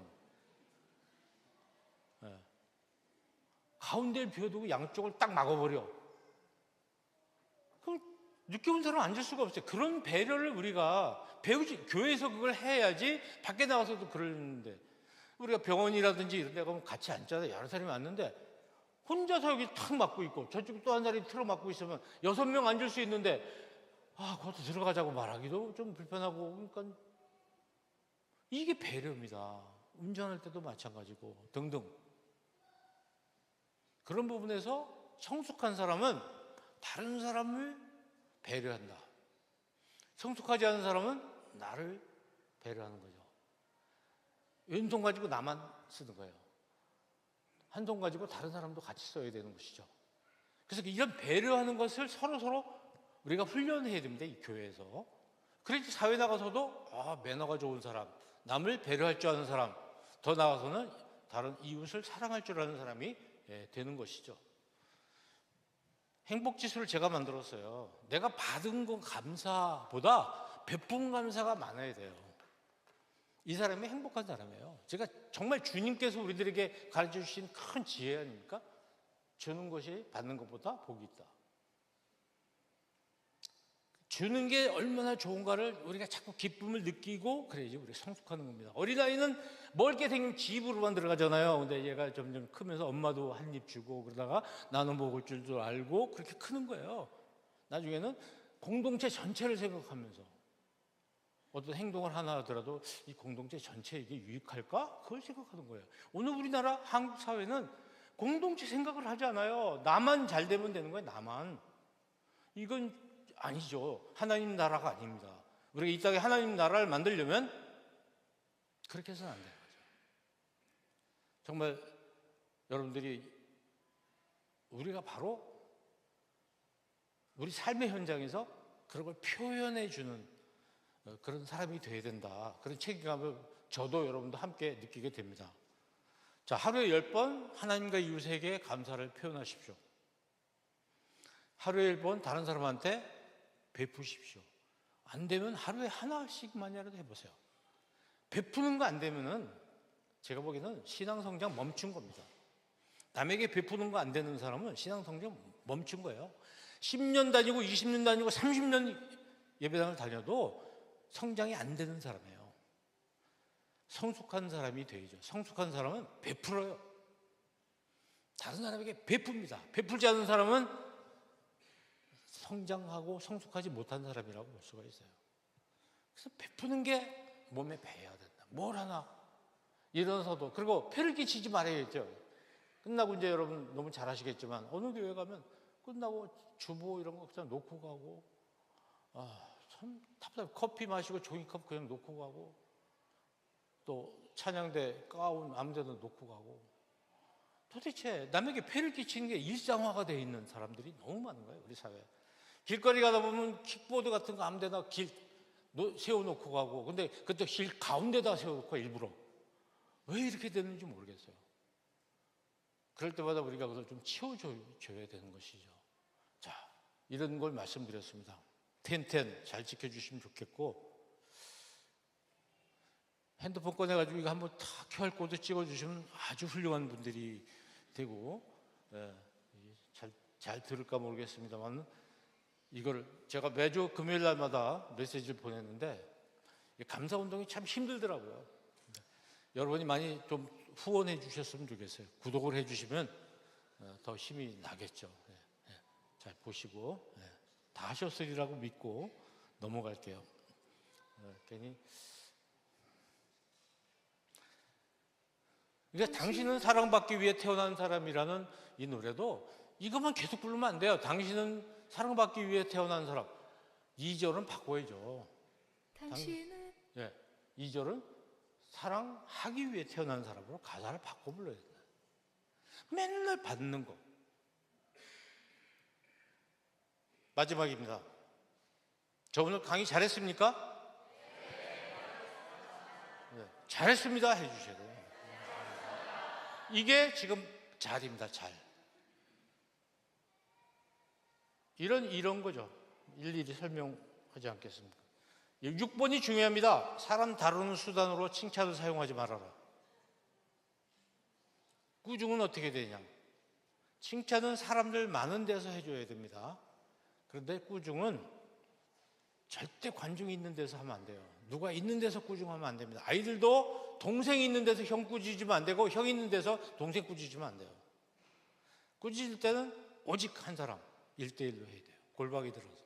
네. 가운데를 비워두고 양쪽을 딱 막아버려. 그럼 늦게 온 사람은 앉을 수가 없어요. 그런 배려를 우리가 배우지, 교회에서 그걸 해야지. 밖에 나가서도 그러는데, 우리가 병원이라든지 이런 데 가면 같이 앉잖아요. 여러 사람이 앉는데 혼자서 여기 탁 막고 있고 저쪽 또 한 사람이 틀어 막고 있으면 6명 앉을 수 있는데 그것도 들어가자고 말하기도 좀 불편하고. 그러니까 이게 배려입니다. 운전할 때도 마찬가지고 등등. 그런 부분에서 성숙한 사람은 다른 사람을 배려한다. 성숙하지 않은 사람은 나를 배려하는 거죠. 왼손 가지고 나만 쓰는 거예요. 한 손 가지고 다른 사람도 같이 써야 되는 것이죠. 그래서 이런 배려하는 것을 서로 우리가 훈련해야 됩니다. 이 교회에서. 그래야지 사회 나가서도 매너가 좋은 사람, 남을 배려할 줄 아는 사람, 더 나아가서는 다른 이웃을 사랑할 줄 아는 사람이 되는 것이죠. 행복지수를 제가 만들었어요. 내가 받은 건 감사보다 베푼 감사가 많아야 돼요. 이 사람이 행복한 사람이에요. 제가 정말 주님께서 우리들에게 가르쳐 주신 큰 지혜 아닙니까? 주는 것이 받는 것보다 복이 있다. 주는 게 얼마나 좋은가를 우리가 자꾸 기쁨을 느끼고 그래야지 우리가 성숙하는 겁니다. 어린아이는 멀게 생긴 집으로만 들어가잖아요. 근데 얘가 점점 크면서 엄마도 한 입 주고 그러다가 나는 먹을 줄도 알고 그렇게 크는 거예요. 나중에는 공동체 전체를 생각하면서 어떤 행동을 하나 하더라도 이 공동체 전체에 이게 유익할까? 그걸 생각하는 거예요. 오늘 우리나라 한국 사회는 공동체 생각을 하지 않아요. 나만 잘 되면 되는 거예요. 나만. 이건 아니죠. 하나님 나라가 아닙니다. 우리가 이 땅에 하나님 나라를 만들려면 그렇게 해서는 안 되는 거죠. 정말 여러분들이 우리가 바로 우리 삶의 현장에서 그런 걸 표현해 주는 그런 사람이 되어야 된다. 그런 책임감을 저도 여러분도 함께 느끼게 됩니다. 자, 하루에 10번 하나님과 이웃에게 감사를 표현하십시오. 하루에 10번 다른 사람한테 베푸십시오. 안 되면 하루에 하나씩만이라도 해보세요. 베푸는 거 안 되면은 제가 보기에는 신앙 성장 멈춘 겁니다. 남에게 베푸는 거 안 되는 사람은 신앙 성장 멈춘 거예요. 10년 다니고 20년 다니고 30년 예배당을 다녀도 성장이 안 되는 사람이에요. 성숙한 사람이 되죠. 성숙한 사람은 베풀어요. 다른 사람에게 베풉니다. 베풀지 않는 사람은 성장하고 성숙하지 못한 사람이라고 볼 수가 있어요. 그래서 베푸는 게 몸에 배어야 된다. 뭘 하나 일어서도. 그리고 폐를 끼치지 말아야겠죠. 끝나고 이제 여러분 너무 잘 아시겠지만 어느 교회 가면 끝나고 주보 이런 거 그냥 놓고 가고 참 답답해. 커피 마시고 종이컵 그냥 놓고 가고 또 찬양대 가운 아무데나 놓고 가고 도대체 남에게 폐를 끼치는 게 일상화가 되어 있는 사람들이 너무 많은 거예요. 우리 사회에. 길거리 가다 보면 킥보드 같은 거 아무데나 세워놓고 가고 근데 그때 길 가운데다 세워놓고 일부러 왜 이렇게 되는지 모르겠어요. 그럴 때마다 우리가 그걸 좀 치워줘야 되는 것이죠. 자, 이런 걸 말씀드렸습니다. 텐텐 잘 지켜주시면 좋겠고 핸드폰 꺼내가지고 이거 한번 다 QR코드 찍어주시면 아주 훌륭한 분들이 되고 잘 들을까 모르겠습니다만 이걸 제가 매주 금요일 날마다 메시지를 보냈는데 감사운동이 참 힘들더라고요. 여러분이 많이 좀 후원해 주셨으면 좋겠어요. 구독을 해 주시면 더 힘이 나겠죠. 잘 보시고 다 하셨으리라고 믿고 넘어갈게요. 괜히 그러니까 당신은 사랑받기 위해 태어난 사람이라는 이 노래도 이것만 계속 부르면 안 돼요. 당신은 사랑받기 위해 태어난 사람. 2절은 바꿔야죠. 당신은 2절은 사랑하기 위해 태어난 사람으로 가사를 바꿔 불러야 된다. 맨날 받는 거. 마지막입니다. 저 오늘 강의 잘했습니까? 네, 잘했습니다 해주셔야 돼요. 이게 지금 잘입니다. 잘. 이런 거죠. 일일이 설명하지 않겠습니다. 6번이 중요합니다. 사람 다루는 수단으로 칭찬을 사용하지 말아라. 꾸중은 어떻게 되냐? 칭찬은 사람들 많은 데서 해줘야 됩니다. 그런데 꾸중은 절대 관중이 있는 데서 하면 안 돼요. 누가 있는 데서 꾸중하면 안 됩니다. 아이들도 동생이 있는 데서 형 꾸짖으면 안 되고 형 있는 데서 동생 꾸짖으면 안 돼요. 꾸짖을 때는 오직 한 사람 1대1로 해야 돼요. 골방에 들어서.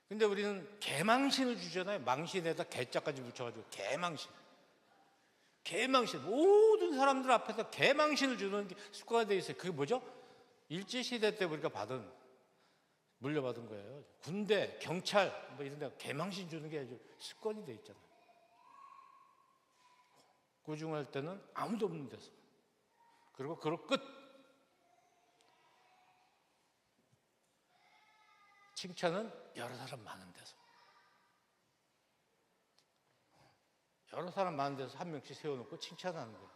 근데 우리는 개망신을 주잖아요. 망신에다 개자까지 붙여가지고 개망신. 모든 사람들 앞에서 개망신을 주는 게 습관화 되어 있어요. 그게 뭐죠? 일제시대 때 우리가 물려받은 거예요. 군대, 경찰 뭐 이런 데 개망신 주는 게 아주 습관이 되어 있잖아요. 꾸중할 때는 아무도 없는 데서. 그리고 그걸 끝. 칭찬은 여러 사람 많은 데서. 여러 사람 많은 데서 한 명씩 세워놓고 칭찬하는 거예요.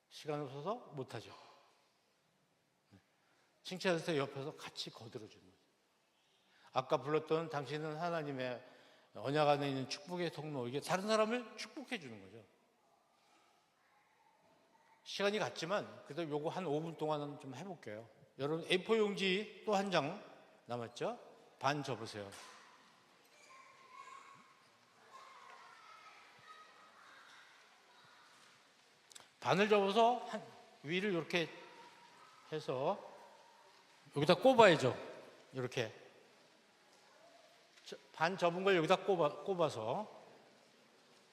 시간 없어서 못하죠. 칭찬해서 옆에서 같이 거들어주는 거예요. 아까 불렀던 당신은 하나님의 언약 안에 있는 축복의 통로, 이게 다른 사람을 축복해 주는 거죠. 시간이 갔지만 그래도 요거 한 5분 동안은 좀 해볼게요. 여러분 A4 용지 또 한 장 남았죠? 반 접으세요. 반을 접어서 위를 이렇게 해서 여기다 꼽아야죠. 이렇게 반 접은 걸 여기다 꼽아서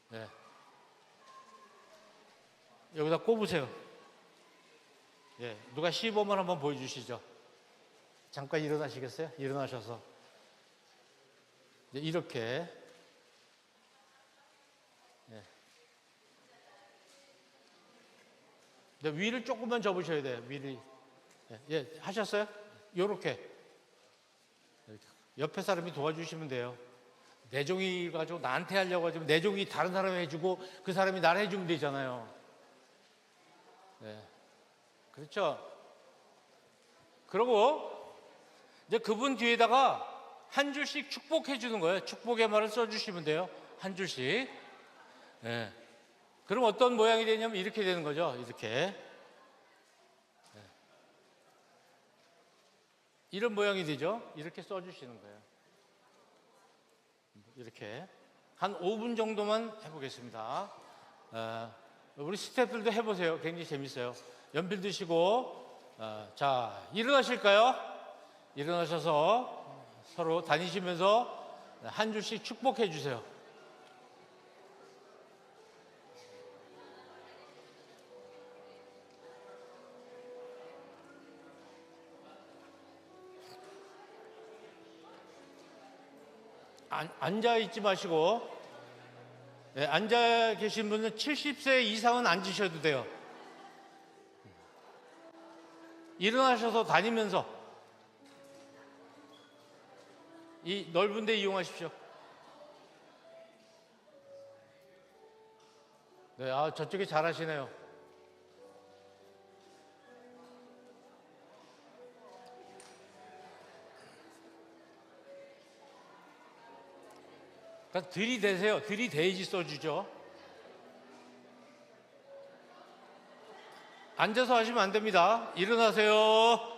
네. 여기다 꼽으세요. 예, 누가 시범을 한번 보여주시죠. 잠깐 일어나시겠어요? 일어나셔서 이렇게 예. 위를 조금만 접으셔야 돼요. 위를 예, 하셨어요? 요렇게 옆에 사람이 도와주시면 돼요. 내 종이 가지고 나한테 하려고 하지만 내 종이 다른 사람이 해주고 그 사람이 나를 해주면 되잖아요. 네. 그렇죠? 그리고 이제 그분 뒤에다가 한 줄씩 축복해 주는 거예요. 축복의 말을 써주시면 돼요. 한 줄씩. 네. 그럼 어떤 모양이 되냐면 이렇게 되는 거죠. 이렇게. 네. 이런 모양이 되죠. 이렇게 써주시는 거예요. 이렇게 한 5분 정도만 해보겠습니다. 우리 스태프들도 해보세요. 굉장히 재밌어요. 연필 드시고 자 일어나실까요? 일어나셔서 서로 다니시면서 한 줄씩 축복해 주세요. 앉아 있지 마시고 네, 앉아 계신 분은 70세 이상은 앉으셔도 돼요. 일어나셔서 다니면서 이 넓은 데 이용하십시오. 네, 저쪽에 잘하시네요. 그러니까 들이대세요. 들이대야지 써주죠. 앉아서 하시면 안 됩니다. 일어나세요.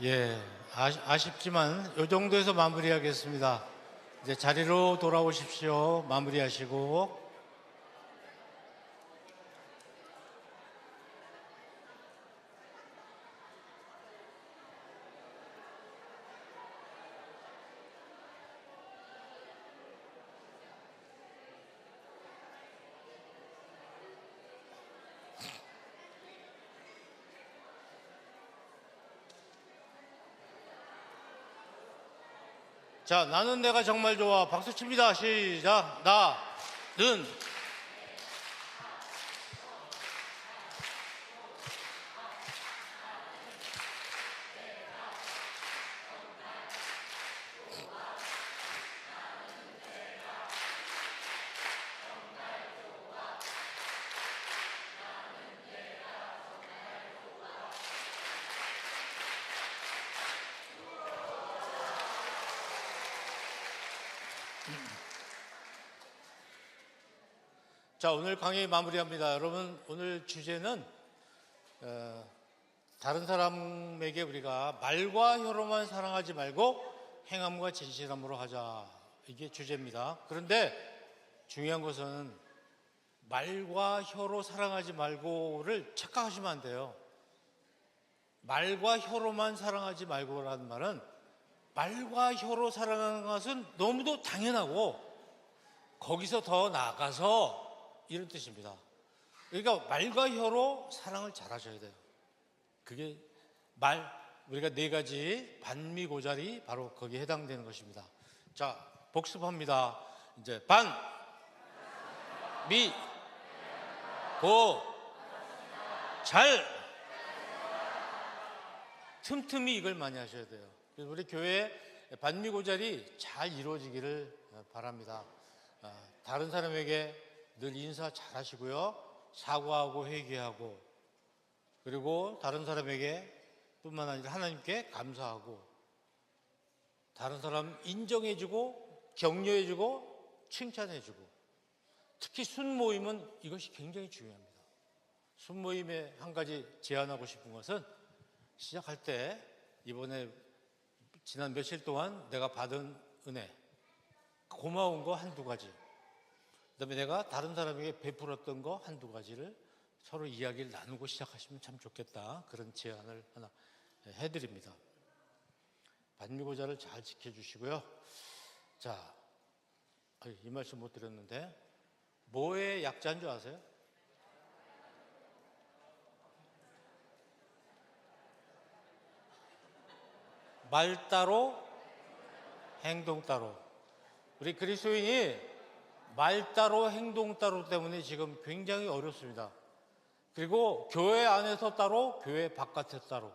예, 아쉽지만 이 정도에서 마무리하겠습니다. 이제 자리로 돌아오십시오. 마무리하시고. 자, 나는 내가 정말 좋아. 박수 칩니다. 시작. 나는. 자, 오늘 강의 마무리합니다. 여러분, 오늘 주제는 다른 사람에게 우리가 말과 혀로만 사랑하지 말고 행함과 진실함으로 하자. 이게 주제입니다. 그런데 중요한 것은 말과 혀로 사랑하지 말고를 착각하시면 안 돼요. 말과 혀로만 사랑하지 말고라는 말은 말과 혀로 사랑하는 것은 너무도 당연하고 거기서 더 나아가서 이런 뜻입니다. 그러니까 말과 혀로 사랑을 잘 하셔야 돼요. 그게 우리가 4가지 반미고자리 바로 거기에 해당되는 것입니다. 자, 복습합니다. 이제 반, 미, 고, 잘. 틈틈이 이걸 많이 하셔야 돼요. 그래서 우리 교회 반미고자리 잘 이루어지기를 바랍니다. 다른 사람에게 늘 인사 잘 하시고요. 사과하고 회개하고, 그리고 다른 사람에게 뿐만 아니라 하나님께 감사하고, 다른 사람 인정해주고 격려해주고 칭찬해주고, 특히 순모임은 이것이 굉장히 중요합니다. 순모임에 한 가지 제안하고 싶은 것은 시작할 때 이번에 지난 며칠 동안 내가 받은 은혜, 고마운 거 한두 가지, 그다음에 내가 다른 사람에게 베풀었던 거 한두 가지를 서로 이야기를 나누고 시작하시면 참 좋겠다. 그런 제안을 하나 해드립니다. 반미고자를 잘 지켜주시고요. 자, 이 말씀 못 드렸는데 뭐의 약자인 줄 아세요? 말 따로 행동 따로. 우리 그리스도인이 말 따로 행동 따로 때문에 지금 굉장히 어렵습니다. 그리고 교회 안에서 따로 교회 바깥에 따로,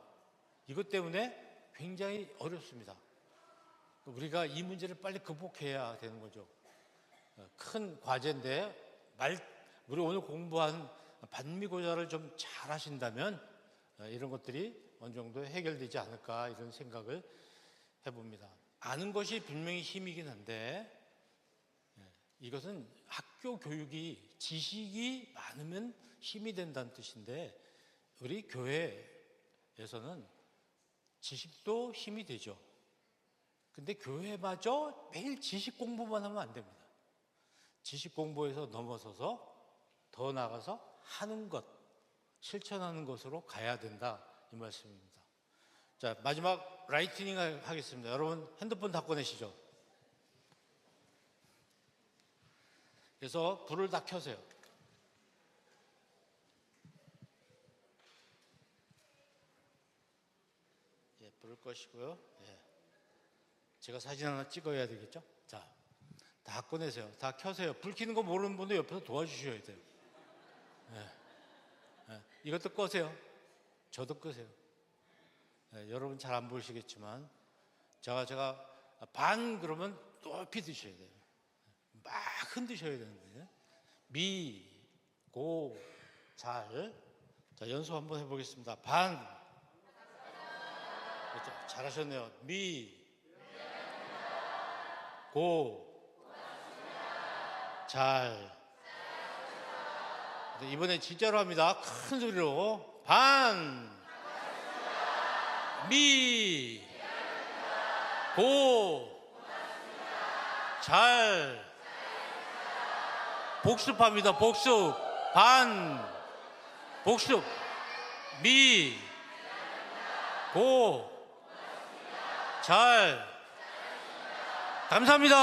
이것 때문에 굉장히 어렵습니다. 우리가 이 문제를 빨리 극복해야 되는 거죠. 큰 과제인데 우리 오늘 공부한 반미고자를 좀 잘 하신다면 이런 것들이 어느 정도 해결되지 않을까, 이런 생각을 해봅니다. 아는 것이 분명히 힘이긴 한데 이것은 학교 교육이, 지식이 많으면 힘이 된다는 뜻인데, 우리 교회에서는 지식도 힘이 되죠. 근데 교회마저 매일 지식 공부만 하면 안 됩니다. 지식 공부에서 넘어서서 더 나아가서 하는 것, 실천하는 것으로 가야 된다, 이 말씀입니다. 자, 마지막 라이트닝 하겠습니다. 여러분 핸드폰 다 꺼내시죠. 그래서 불을 다 켜세요. 예, 불을 꺼시고요. 예. 제가 사진 하나 찍어야 되겠죠? 자, 다 꺼내세요. 다 켜세요. 불 켜는 거 모르는 분들 옆에서 도와주셔야 돼요. 예. 예. 이것도 꺼세요. 저도 끄세요. 예, 여러분 잘 안 보이시겠지만 제가 반 그러면 높이 드셔야 돼요. 막 흔드셔야 되는데. 미, 고, 잘. 자, 연습 한번 해보겠습니다. 반. 그렇죠. 잘하셨네요. 미, 고, 잘. 이번엔 진짜로 합니다. 큰 소리로. 반, 미, 고, 잘. 복습합니다. 복습. 복습. 미, 고, 잘. 감사합니다.